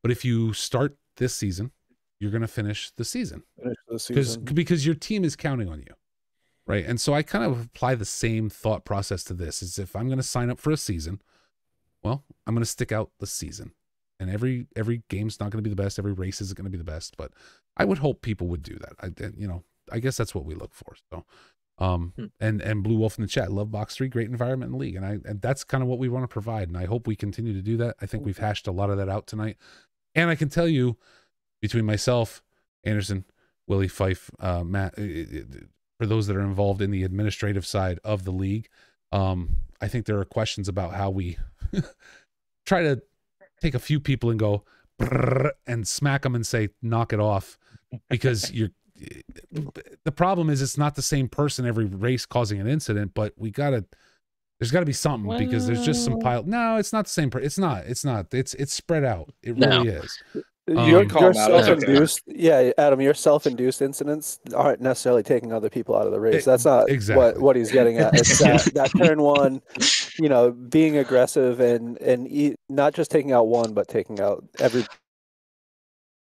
A: but if you start this season, you're going to finish the season. Because your team is counting on you, right? And so I kind of apply the same thought process to this. Is if I'm going to sign up for a season, well, I'm going to stick out the season. And every game's not going to be the best. Every race isn't going to be the best, but I would hope people would do that. I guess that's what we look for. So, and Blue Wolf in the chat, love Box 3, great environment in the league. And that's kind of what we want to provide. And I hope we continue to do that. I think we've hashed a lot of that out tonight. And I can tell you, between myself, Anderson, Willie, Fife, Matt, for those that are involved in the administrative side of the league, I think there are questions about how we try to take a few people and go and smack them and say, knock it off, because the problem is it's not the same person every race causing an incident, but there's gotta be something, because there's just some pile. No, it's not the same person. It's not, it's spread out. It really is.
E: Your self-induced, Adam, your self-induced incidents aren't necessarily taking other people out of the race. That's not exactly what he's getting at. It's that turn one, being aggressive and not just taking out one, but taking out every.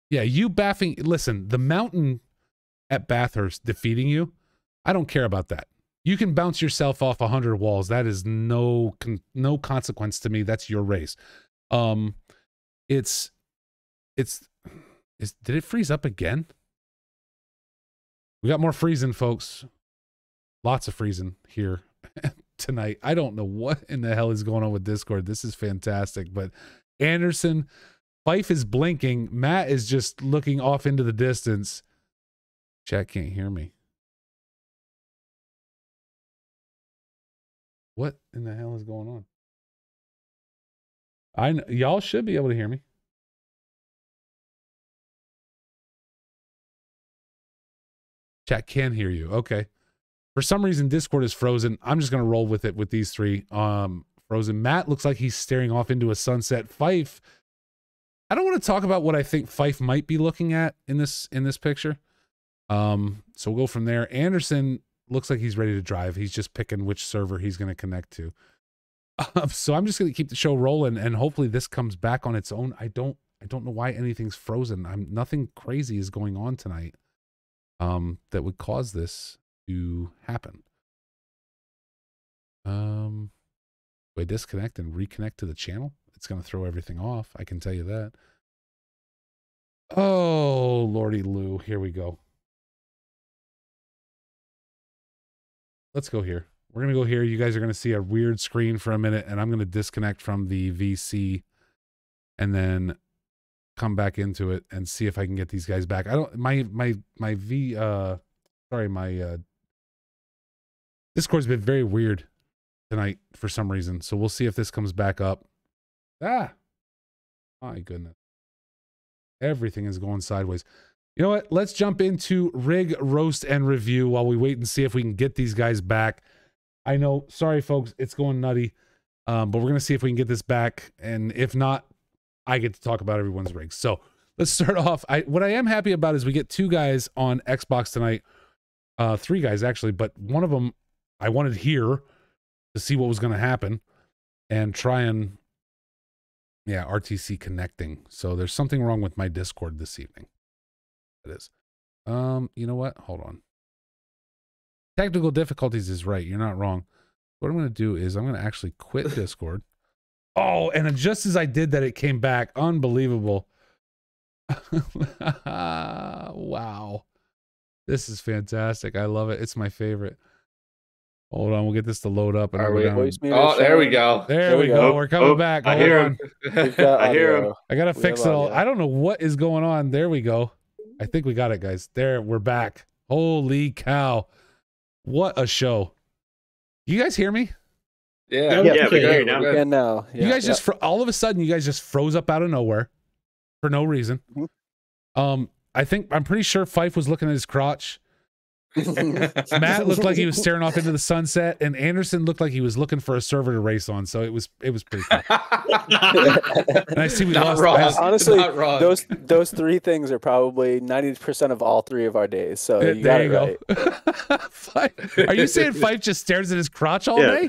A: Yeah, you baffing. Listen, the mountain at Bathurst defeating you, I don't care about that. You can bounce yourself off 100 walls. That is no consequence to me. That's your race. Did it freeze up again? We got more freezing, folks. Lots of freezing here tonight. I don't know what in the hell is going on with Discord. This is fantastic. But Anderson, Fife is blinking. Matt is just looking off into the distance. Chat can't hear me. What in the hell is going on? Y'all should be able to hear me. Chat can hear you. Okay. For some reason, Discord is frozen. I'm just going to roll with it with these three. Frozen. Matt looks like he's staring off into a sunset. Fife, I don't want to talk about what I think Fife might be looking at in this picture, So we'll go from there. Anderson looks like he's ready to drive. He's just picking which server he's going to connect to. So I'm just going to keep the show rolling, and hopefully this comes back on its own. I don't know why anything's frozen. Nothing crazy is going on tonight that would cause this to happen. We disconnect and reconnect to the channel. It's going to throw everything off. I can tell you that. Oh, Lordy Lou. Here we go. Let's go here. We're going to go here. You guys are going to see a weird screen for a minute, and I'm going to disconnect from the VC and then come back into it and see if I can get these guys back. I don't, my Discord's been very weird tonight for some reason. So we'll see if this comes back up. Ah, my goodness. Everything is going sideways. You know what? Let's jump into rig, roast, and review while we wait and see if we can get these guys back. I know, sorry folks, it's going nutty, but we're going to see if we can get this back. And if not, I get to talk about everyone's rigs. So let's start off. What I am happy about is we get 2 guys on Xbox tonight. 3 guys actually, but one of them I wanted here to see what was going to happen and try and, yeah, RTC connecting. So there's something wrong with my Discord this evening. It is. You know what? Hold on. Technical difficulties is right. You're not wrong. What I'm going to do is I'm going to actually quit Discord. Oh, and just as I did that, it came back. Unbelievable. Wow. This is fantastic. I love it. It's my favorite. Hold on. We'll get this to load up. And
B: oh,
A: there we go. There we go. We're coming back.
F: I hear him.
E: I hear him.
A: I got to fix it all. I don't know what is going on. There we go. I think we got it, guys. There, we're back. Holy cow. What a show. You guys hear me?
B: Yeah,
F: we can hear you now.
E: And now. Yeah,
A: you guys just, all of a sudden, you guys just froze up out of nowhere for no reason. I'm pretty sure Fife was looking at his crotch. Matt looked like he was staring off into the sunset, and Anderson looked like he was looking for a server to race on. So it was pretty cool. And I see we lost.
E: Honestly, those 3 things are probably 90% of all 3 of our days. So you got it right.
A: Are you saying Fife just stares at his crotch all day?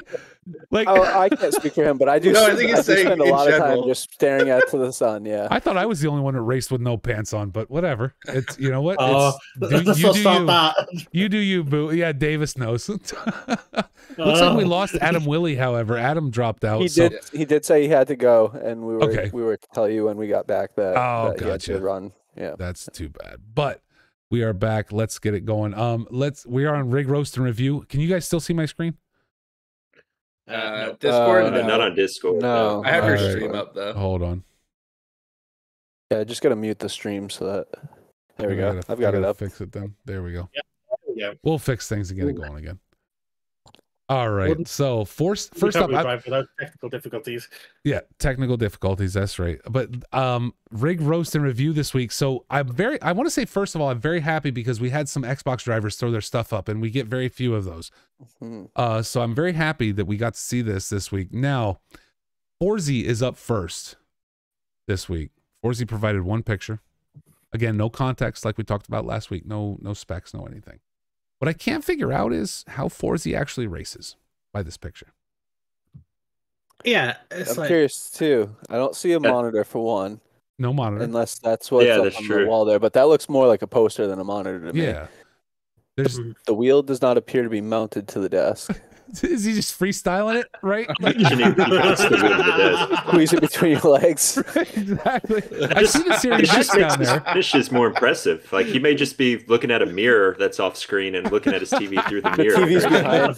A: Like,
E: I can't speak for him, but I do.
B: No, I think he's saying
E: spend a lot of time just staring out to the sun. Yeah,
A: I thought I was the only one that raced with no pants on, but whatever. It's, you know what? You do you, boo. Yeah, Davis knows. Looks like we lost Adam Willie. However, Adam dropped out.
E: He did say he had to go, and we were to tell you when we got back that, that he had to run. Yeah,
A: that's too bad, but we are back. Let's get it going. We are on rig, roast, and review. Can you guys still see my screen?
B: Discord?
F: Not on Discord.
E: No.
B: I have your stream up though.
A: Hold on.
E: Yeah, just gotta mute the stream so that. There we go. I've got it up.
A: Fix it then. There we go.
C: Yeah.
A: We'll fix things and get it going again. All right. So first up,
C: without technical difficulties.
A: Yeah, technical difficulties. That's right. But rig, roast, and review this week. So I want to say first of all, I'm very happy because we had some Xbox drivers throw their stuff up, and we get very few of those. So I'm very happy that we got to see this week. Now, Forzy is up first this week. Forzy provided 1 picture. Again, no context like we talked about last week. No specs, no anything. What I can't figure out is how Forzy actually races by this picture.
C: Yeah,
E: I'm curious too. I don't see a monitor for one.
A: No monitor.
E: Unless that's what's up on the wall there. But that looks more like a poster than a monitor to me.
A: Yeah.
E: The wheel does not appear to be mounted to the desk.
A: Is he just freestyling it, right?
E: Squeeze it between your legs.
A: Right, exactly. I see the Series X down there.
F: Finish is more impressive. Like, he may just be looking at a mirror that's off screen and looking at his TV through the mirror.
E: TV's behind.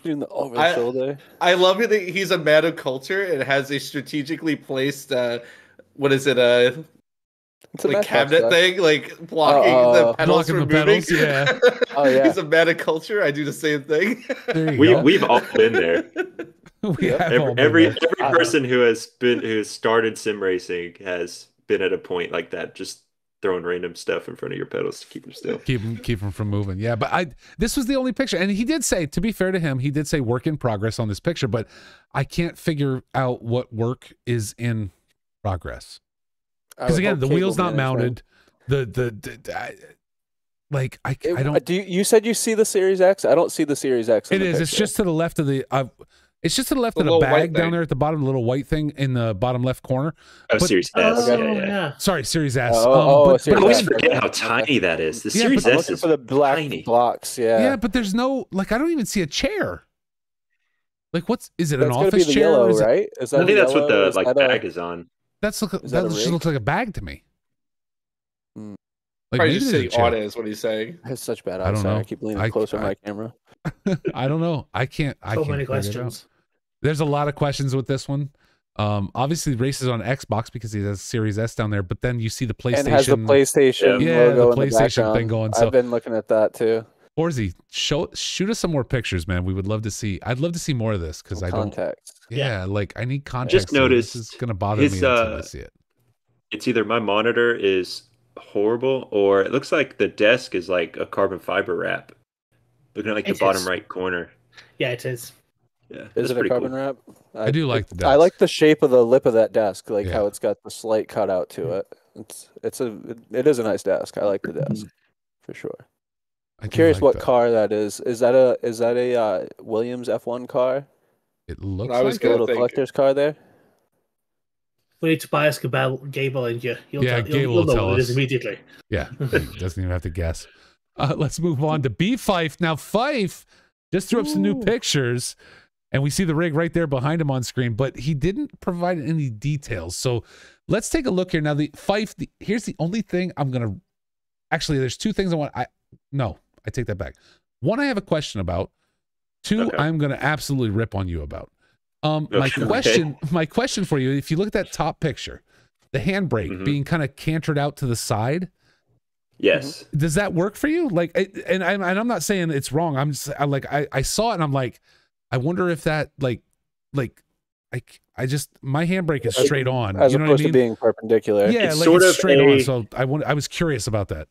E: Doing the over the shoulder.
B: I love it that he's a man of culture and has a strategically placed what is it, like cabinet thing, like blocking the pedals from moving.
A: Yeah.
E: Yeah.
B: He's a man of culture. I do the same thing.
F: We've all been there. Every person who has started sim racing has been at a point like that, just throwing random stuff in front of your pedals to keep them still.
A: Keep them from moving. Yeah, but this was the only picture, and he did say, to be fair to him, he did say work in progress on this picture, but I can't figure out what work is in progress. Because again, the wheel's not mounted. Like I don't.
E: Do you said you see the Series X? I don't see the Series X.
A: It is. It's just to the left of the. It's just to the left of the bag down there at the bottom, the little white thing in the bottom left corner.
F: Oh, Series S. Yeah.
A: Sorry, Series S.
F: I always forget how tiny that is. The Series S is
E: for the black
F: tiny
E: blocks. Yeah.
A: Yeah, but there's no I don't even see a chair. Like, is it?
E: That's
A: an office chair?
E: Yellow, right?
F: I think that's what the bag is on.
A: That just looks like a bag to me.
B: Like, probably just sitting on it is what he's saying.
E: I have such bad eyesight. I keep leaning closer to my camera.
A: I don't know. I can't.
C: So many questions.
A: There's a lot of questions with this one. Obviously, races on Xbox because he has Series S down there. But then you see the PlayStation.
E: And has the PlayStation logo
A: the PlayStation thing going. So
E: I've been looking at that too.
A: Horsey, shoot us some more pictures, man. We would love to see. I'd love to see more of this because I don't.
E: Context.
A: Yeah, like I need context.
F: Just notice
A: this is gonna bother me until I see it.
F: It's either my monitor is horrible or it looks like the desk is like a carbon fiber wrap. Looking at like the bottom right corner.
C: Yeah, it is.
F: Yeah,
E: is it a carbon wrap?
A: I do like the desk.
E: I like the shape of the lip of that desk, like how it's got the slight cutout to it. It is a nice desk. I like the desk for sure. I'm curious what car that is. Is that a Williams F1 car?
A: It looks
E: like a little collector's car there.
C: We need to buy us Gable and you'll
A: Gable will tell
C: what it
A: us
C: is immediately.
A: Yeah, he doesn't even have to guess. Let's move on to B Fife. Now Fife just threw up some new pictures, and we see the rig right there behind him on screen, but he didn't provide any details. So let's take a look here. Now the Fife. Here's the only thing I'm gonna. Actually, there's two things I want. I take that back. One, I have a question about. Two, I'm gonna absolutely rip on you about. My question for you, if you look at that top picture, the handbrake being kind of cantered out to the side.
F: Yes.
A: Does that work for you? Like, and I'm not saying it's wrong. I'm just I saw it and I'm like, I wonder if that my handbrake is straight on.
E: As
A: you know
E: opposed
A: what I mean?
E: to being perpendicular.
A: Yeah,
F: it's
A: like
F: sort
A: it's
F: of
A: straight on. So I was curious about that.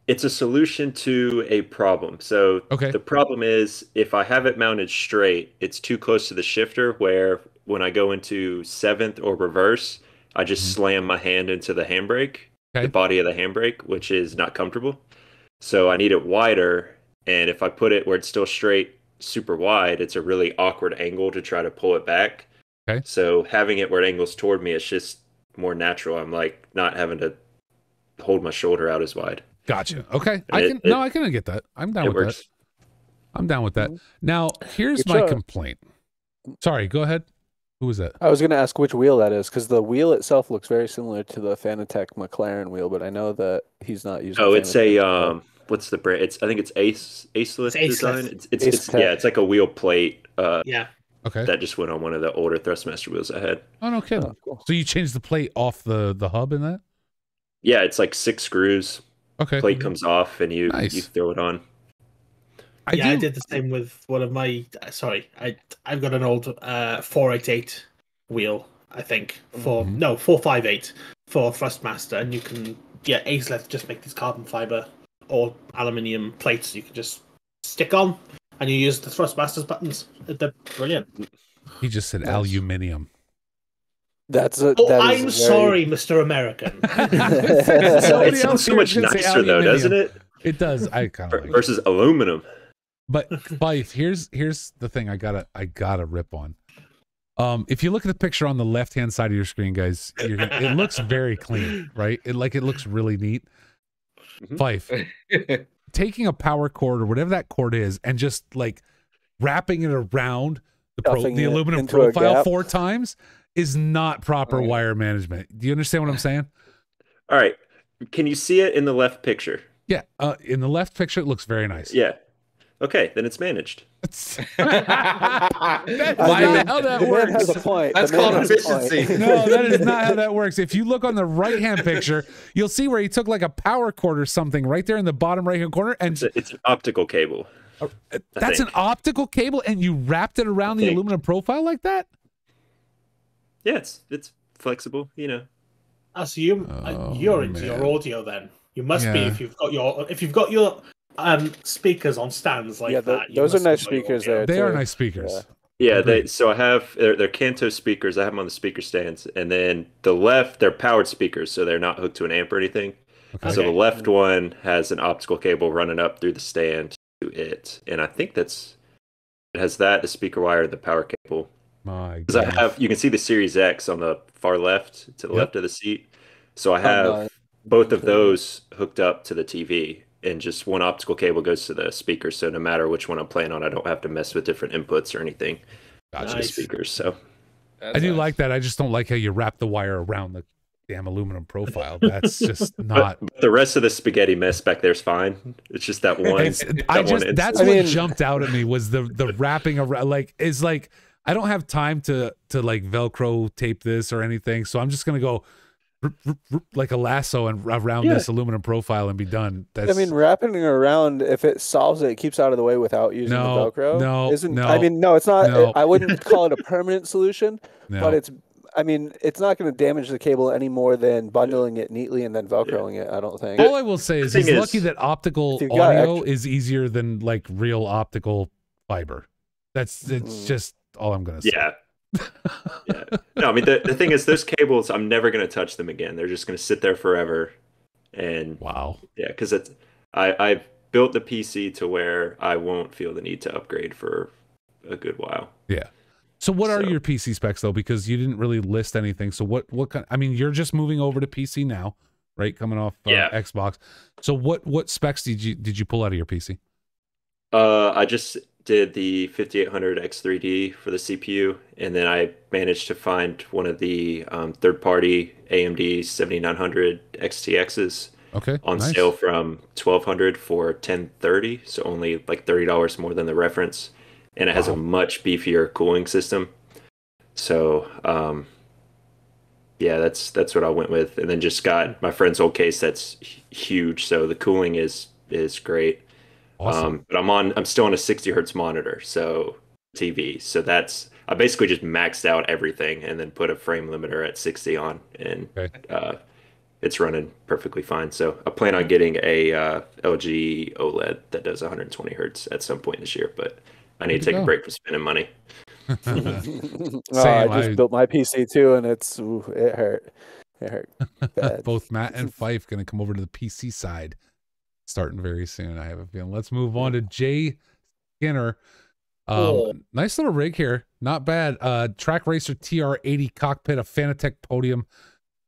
F: It's a solution to a problem. So the problem is if I have it mounted straight, it's too close to the shifter where when I go into seventh or reverse, I just slam my hand into the handbrake, the body of the handbrake, which is not comfortable. So I need it wider. And if I put it where it's still straight, super wide, it's a really awkward angle to try to pull it back.
A: Okay.
F: So having it where it angles toward me, it's just more natural. I'm like not having to hold my shoulder out as wide.
A: Gotcha. Okay. I can get that. I'm down with that. I'm down with that. Now, here's my complaint. Sorry, go ahead. Who was that?
E: I was going to ask which wheel that is because the wheel itself looks very similar to the Fanatec McLaren wheel, but I know that he's not using.
F: Oh, it's a what's the brand? It's I think it's Aceless design. It's like a wheel plate.
C: Yeah.
A: Okay.
F: That just went on one of the older Thrustmaster wheels I had.
A: Oh, no kidding. Cool. So you changed the plate off the hub in that?
F: Yeah, it's like 6 screws.
A: Okay.
F: Plate comes off and you throw it on.
C: I did the same with one of my. I've got an old 488 wheel. I think 458 for Thrustmaster, and you can Aceless just make these carbon fiber or aluminium plates. You can just stick on, and you use the Thrustmaster's buttons. They're brilliant.
A: He just said aluminium.
C: I'm sorry, Mr. American.
F: It sounds so much nicer though, doesn't it?
A: It does. I kind of
F: versus aluminum.
A: But Fife, here's the thing I gotta rip on. If you look at the picture on the left hand side of your screen, guys, it looks very clean, right? It looks really neat. Fife, taking a power cord or whatever that cord is, and just like wrapping it around the aluminum profile 4 times is not proper wire management. Do you understand what I'm saying?
F: All right. Can you see it in the left picture?
A: Yeah. In the left picture, it looks very nice.
F: Yeah. Okay, then it's managed.
A: That's not how that works.
E: Has a point.
B: That's called efficiency.
A: No, that is not how that works. If you look on the right-hand picture, you'll see where he took like a power cord or something right there in the bottom right-hand corner. And
F: it's an optical cable.
A: That's an optical cable, and you wrapped it around the aluminum profile like that?
F: Yeah, it's flexible, you know.
C: So you're into your audio then. You must be if you've got your speakers on stands like that.
E: Those are nice speakers there.
A: They are nice speakers.
F: Yeah, I have they're Kanto speakers. I have them on the speaker stands, and then the left they're powered speakers, so they're not hooked to an amp or anything.
A: Okay.
F: So the left one has an optical cable running up through the stand to it, and I think it has that, the speaker wire, and the power cable.
A: My
F: Because you can see the Series X on the far left, to the left of the seat. So I have both of those hooked up to the TV, and just one optical cable goes to the speaker. So no matter which one I'm playing on, I don't have to mess with different inputs or anything.
A: Gotcha.
F: The speakers. So
A: I do like that. I just don't like how you wrap the wire around the damn aluminum profile. That's just not.
F: But the rest of the spaghetti mess back there's fine. It's just that one.
A: That's what jumped out at me was the wrapping around. I don't have time to like Velcro tape this or anything, so I'm just gonna go like a lasso and around this aluminum profile and be done.
E: Wrapping it around, if it solves it, it keeps out of the way without using the Velcro.
A: No,
E: it's not.
A: No.
E: I wouldn't call it a permanent solution, but it's not going to damage the cable any more than bundling it neatly and then Velcroing it. I don't think.
A: All I will say is he's lucky that optical audio is easier than like real optical fiber. It's just all I'm going to say.
F: Yeah. No, I mean the thing is, those cables, I'm never going to touch them again. They're just going to sit there forever. And yeah, because I built the PC to where I won't feel the need to upgrade for a good while.
A: Yeah. So what are your PC specs though? Because you didn't really list anything. So what kind? I mean, you're just moving over to PC now, right? Coming off Xbox. So what specs did you pull out of your PC?
F: I just did the 5800 X3D for the CPU, and then I managed to find one of the third-party AMD 7900 XTXs on sale from 1200 for 1030, so only like $30 more than the reference, and it has a much beefier cooling system. So yeah, that's what I went with, and then just got my friend's old case that's huge, so the cooling is great. Awesome. But I'm still on a 60 hertz monitor, so TV. So I basically just maxed out everything and then put a frame limiter at 60 on, and it's running perfectly fine. So I plan on getting a LG OLED that does 120 hertz at some point this year, but I need to take a break from spending money.
E: I just built my PC too, and it hurt. It hurt bad.
A: Both Matt and Fife going to come over to the PC side starting very soon, I have a feeling. Let's move on to Jay Skinner. Nice little rig here, not bad. Track Racer TR80 cockpit, a Fanatec podium,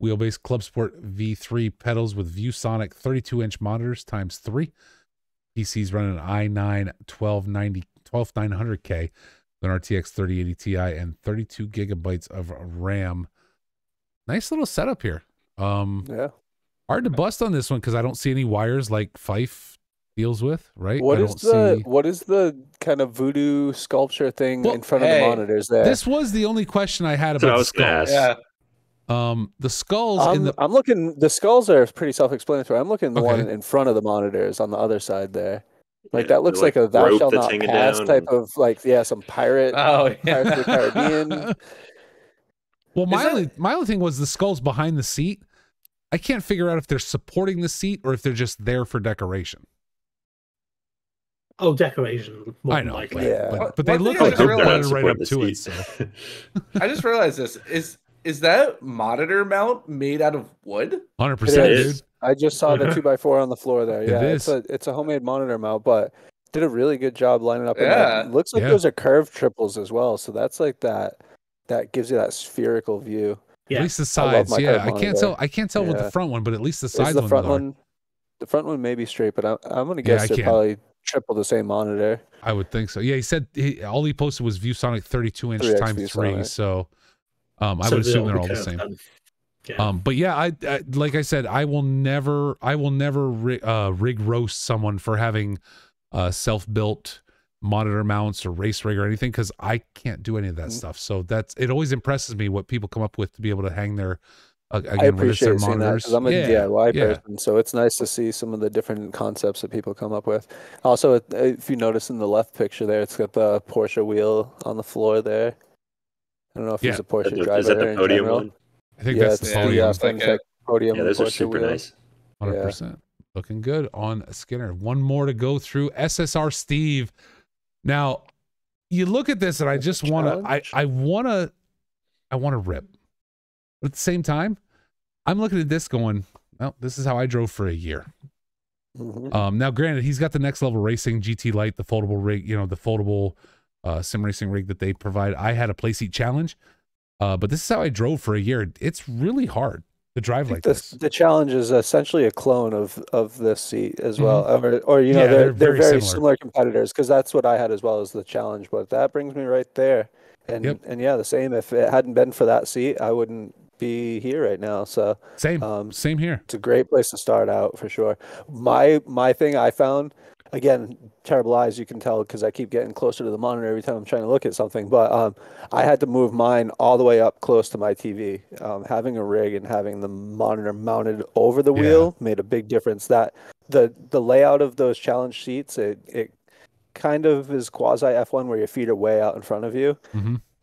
A: wheelbase Club Sport V3 pedals with ViewSonic 32-inch monitors ×3. PC's running an i9 12900K, an RTX 3080 Ti, and 32 gigabytes of RAM. Nice little setup here. Hard to bust on this one because I don't see any wires like Fife deals with, right?
E: What is the kind of voodoo sculpture thing in front of the monitors there?
A: This was the only question I had about the skulls.
B: Yeah.
A: The skulls
E: I'm looking, the skulls are pretty self-explanatory. I'm looking at the one in front of the monitors on the other side there. Like that looks like a thou shalt not pass type of some pirate. Pirates of the Caribbean.
A: Well, my only thing was the skulls behind the seat. I can't figure out if they're supporting the seat or if they're just there for decoration.
C: Oh, decoration.
A: I know,
C: likely.
A: But they look like they're right up to it. So.
B: I just realized this. Is that monitor mount made out of wood?
A: 100%, dude.
E: I just saw the 2x4 on the floor there. Yeah,
A: it is.
E: It's a homemade monitor mount, but did a really good job lining up. It looks like those are curved triples as well. So that's like that gives you that spherical view.
A: Yeah. At least the sides. I can't tell with the front one, but at least the sides.
E: The front one may be straight, but I'm gonna guess they're probably triple the same monitor.
A: I would think so. Yeah, he said all he posted was ViewSonic 32-inch × 3. So I would assume they're all the same. But yeah, I like I said, I will never rig roast someone for having self-built monitor mounts or race rig or anything, because I can't do any of that stuff. So it always impresses me what people come up with to be able to hang their
E: I appreciate seeing that because I'm a DIY person, so it's nice to see some of the different concepts that people come up with. Also, if you notice in the left picture there, it's got the Porsche wheel on the floor there. I don't know if he's a Porsche driver.
F: Is that the podium one?
A: I think that's the podium.
E: Podium.
F: Yeah, those
E: Porsche
F: are super nice.
A: 100%. Looking good on Skinner. One more to go through. SSR Steve. Now, you look at this and I just want to, I want to rip. But at the same time, I'm looking at this going, well, this is how I drove for a year. Now, granted, he's got the Next Level Racing GT Lite, the foldable rig, the foldable sim racing rig that they provide. I had a Playseat Challenge, but this is how I drove for a year. It's really hard to drive like this.
E: The Challenge is essentially a clone of this seat as well, or they're very similar competitors, because that's what I had as well as the Challenge. But that brings me right there, and yeah, the same. If it hadn't been for that seat, I wouldn't be here right now. So
A: same here.
E: It's a great place to start out for sure. My thing I found, again, terrible eyes, you can tell because I keep getting closer to the monitor every time I'm trying to look at something, but I had to move mine all the way up close to my TV. Having a rig and having the monitor mounted over the wheel made a big difference. That the layout of those challenge seats, it kind of is quasi F1 where your feet are way out in front of you.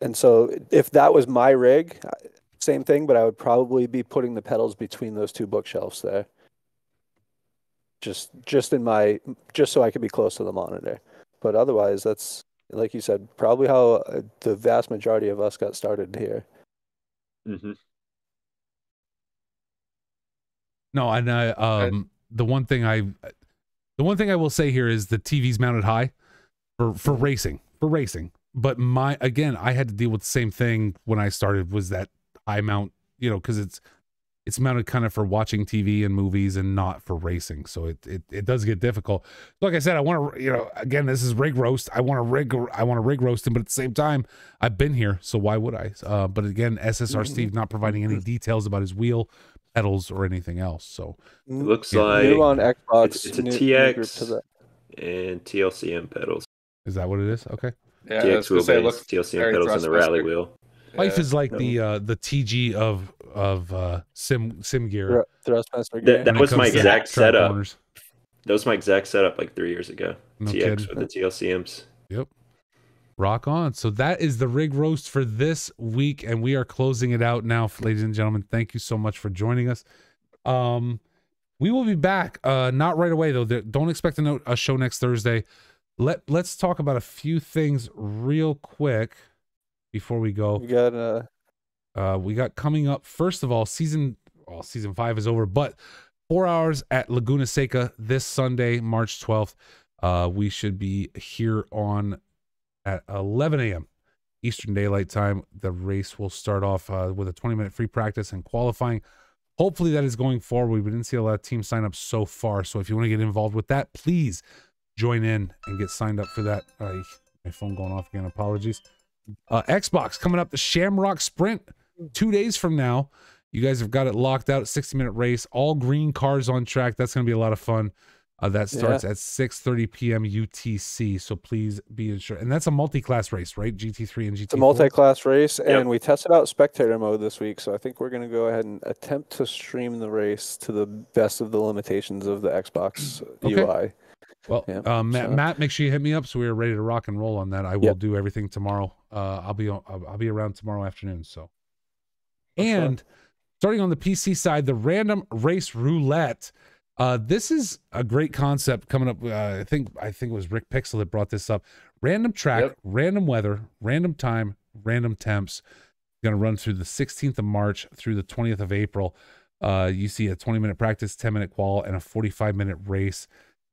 E: And so if that was my rig, same thing, but I would probably be putting the pedals between those two bookshelves there. Just so I could be close to the monitor. But otherwise, that's, like you said, probably how the vast majority of us got started here.
A: No, and the one thing I will say here is the TV's mounted high for racing. But I had to deal with the same thing when I started, was that high mount, because it's mounted kind of for watching TV and movies and not for racing. So it does get difficult. Like I said, I want to, again, this is rig roast. I want to rig roasting, but at the same time, I've been here, so why would I? But again, SSR Steve not providing any details about his wheel, pedals, or anything else. So
F: it looks like
E: new on Xbox,
F: it's a TX and TLCM pedals.
A: Is that what it is? Okay.
B: Yeah,
F: TX wheelbase, TLCM pedals, and the rally wheel.
A: Life is like the TG of sim gear.
E: Thrustmaster gear.
F: That was my exact setup.
A: Corners.
F: That was my exact setup like 3 years ago.
A: No
F: TX
A: kidding.
F: with the TLCMs. Yep.
A: Rock on. So that is the rig roast for this week, and we are closing it out now, ladies and gentlemen. Thank you so much for joining us. We will be back. Not right away though. Don't expect a show next Thursday. Let's talk about a few things real quick before we go. We got coming up, first of all, season 5 is over, but 4 hours at Laguna Seca this Sunday, March 12th. We should be here on at 11 a.m. Eastern Daylight Time. The race will start off with a 20-minute free practice and qualifying. Hopefully that is going forward. We didn't see a lot of team sign-ups so far, so if you want to get involved with that, please join in and get signed up for that. My phone going off again. Apologies. Xbox coming up, the Shamrock Sprint 2 days from now. You guys have got it locked out. 60-minute race, all green cars on track. That's going to be a lot of fun. That starts at 6:30 p.m. UTC. So please be sure. And that's a multi-class race, right? GT3 and GT4.
E: It's a multi-class race, and we tested out spectator mode this week. So I think we're going to go ahead and attempt to stream the race to the best of the limitations of the Xbox UI.
A: Well, Matt, make sure you hit me up so we are ready to rock and roll on that. I will do everything tomorrow. I'll be around tomorrow afternoon. So, and starting on the PC side, the random race roulette. This is a great concept coming up. I think it was Rick Pixel that brought this up. Random track, random weather, random time, random temps. Going to run through the 16th of March through the 20th of April. You see a 20-minute practice, 10-minute qual, and a 45-minute race.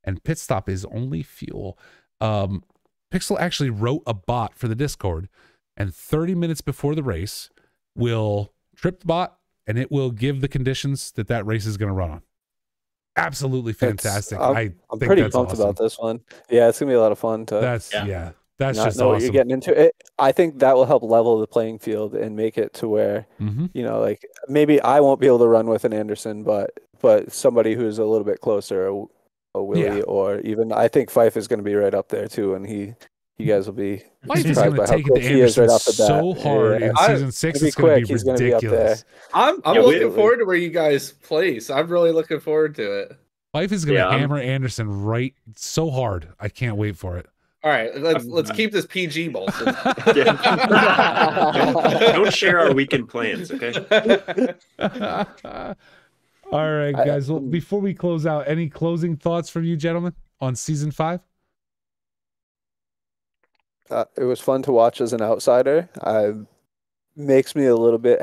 A: And pit stop is only fuel. Pixel actually wrote a bot for the Discord, and 30 minutes before the race will trip the bot, and it will give the conditions that race is going to run on. Absolutely fantastic. I'm
E: pretty pumped about this one. Yeah, it's gonna be a lot of fun to.
A: That's just
E: know
A: awesome.
E: What you're getting into. It, I think that will help level the playing field and make it to where like maybe I won't be able to run with an Anderson, but somebody who's a little bit closer, a Willie, or even I think Fife is going to be right up there too, and you guys will be
A: Fife is going to take it to Anderson so hard in season 6. It's going to be ridiculous.
B: I'm looking forward to where you guys place. I'm really looking forward to it.
A: Fife is going to hammer Anderson right so hard. I can't wait for it.
B: All right, let's keep this PG, Bolton.
F: Don't share our weekend plans, okay?
A: All right, guys. Well, before we close out, any closing thoughts from you gentlemen on season 5?
E: It was fun to watch as an outsider. Makes me a little bit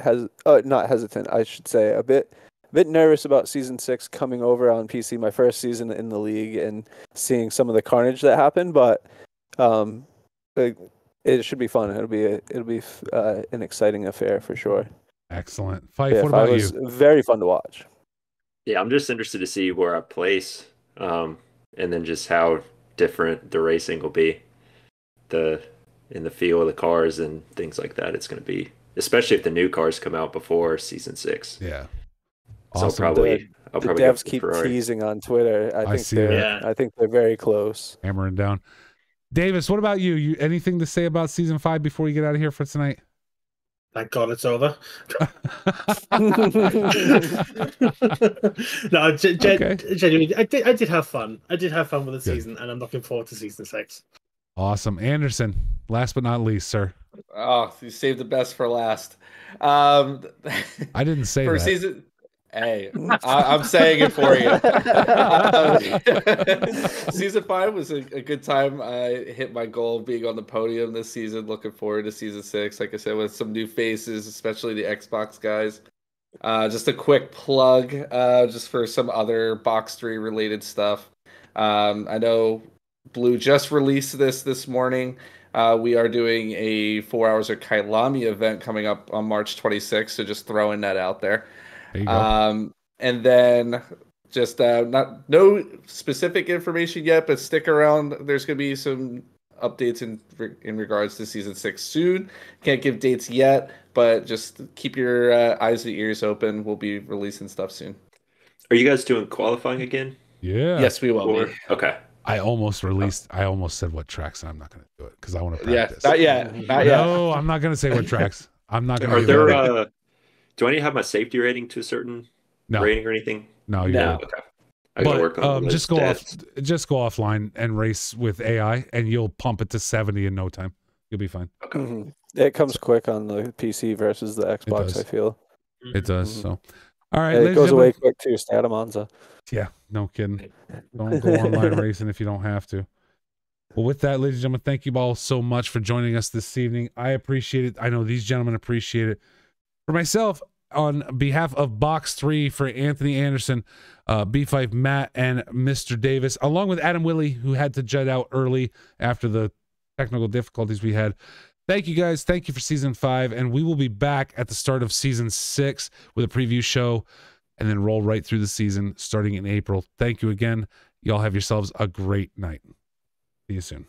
E: not hesitant, I should say, a bit bit nervous about season 6 coming over on PC. My first season in the league and seeing some of the carnage that happened, but it should be fun. It'll be an exciting affair for sure.
A: Excellent. Fife, what about you?
E: It was very fun to watch.
F: Yeah, I'm just interested to see where I place, and then just how different the racing will be, in the feel of the cars and things like that. It's going to be, especially if the new cars come out before season 6.
A: Yeah.
F: Awesome. So I'll probably
E: the devs keep teasing on Twitter. I think they're very close.
A: Hammering down. Davis, what about you? You anything to say about season 5 before we get out of here for tonight?
C: Thank God it's over. No, genuinely, I did have fun. I did have fun with the season, and I'm looking forward to season 6.
A: Awesome. Anderson, last but not least, sir.
B: Oh, you saved the best for last.
A: I didn't say
B: for
A: that.
B: Season... Hey, I'm saying it for you. Season 5 was a good time. I hit my goal of being on the podium this season. Looking forward to season 6. Like I said, with some new faces, especially the Xbox guys. Just a quick plug, just for some other Box 3 related stuff. I know Blue just released this morning. We are doing a 4 Hours of Kailami event coming up on March 26th. So just throwing that out there.
A: There you go.
B: And then just no specific information yet, but stick around. There's going to be some updates in regards to season 6 soon. Can't give dates yet, but just keep your eyes and ears open. We'll be releasing stuff soon.
F: Are you guys doing qualifying again?
A: Yeah.
B: Yes, we will be.
F: Okay.
A: I almost said what tracks, and I'm not going to do it because I want to practice.
B: Yeah, not yet.
A: No, I'm not going to say what tracks. I'm not going to.
F: Are there? Do I need to have my safety rating to a certain rating or anything?
A: No, you don't.
F: Okay. I gotta work on
A: just go offline and race with AI, and you'll pump it to 70 in no time. You'll be fine.
F: Okay.
E: Mm-hmm. It comes quick on the PC versus the Xbox. I feel
A: it does.
E: Mm-hmm.
A: So, all right,
E: it goes away quick too. Stay out of Monza.
A: Yeah, no kidding. Don't go online racing if you don't have to. Well, with that, ladies and gentlemen, thank you all so much for joining us this evening. I appreciate it. I know these gentlemen appreciate it. For myself, on behalf of Box 3, for Anthony Anderson, B5, Matt, and Mr. Davis, along with Adam Willie, who had to jet out early after the technical difficulties we had. Thank you guys. Thank you for season 5. And we will be back at the start of season 6 with a preview show and then roll right through the season starting in April. Thank you again. Y'all have yourselves a great night. See you soon.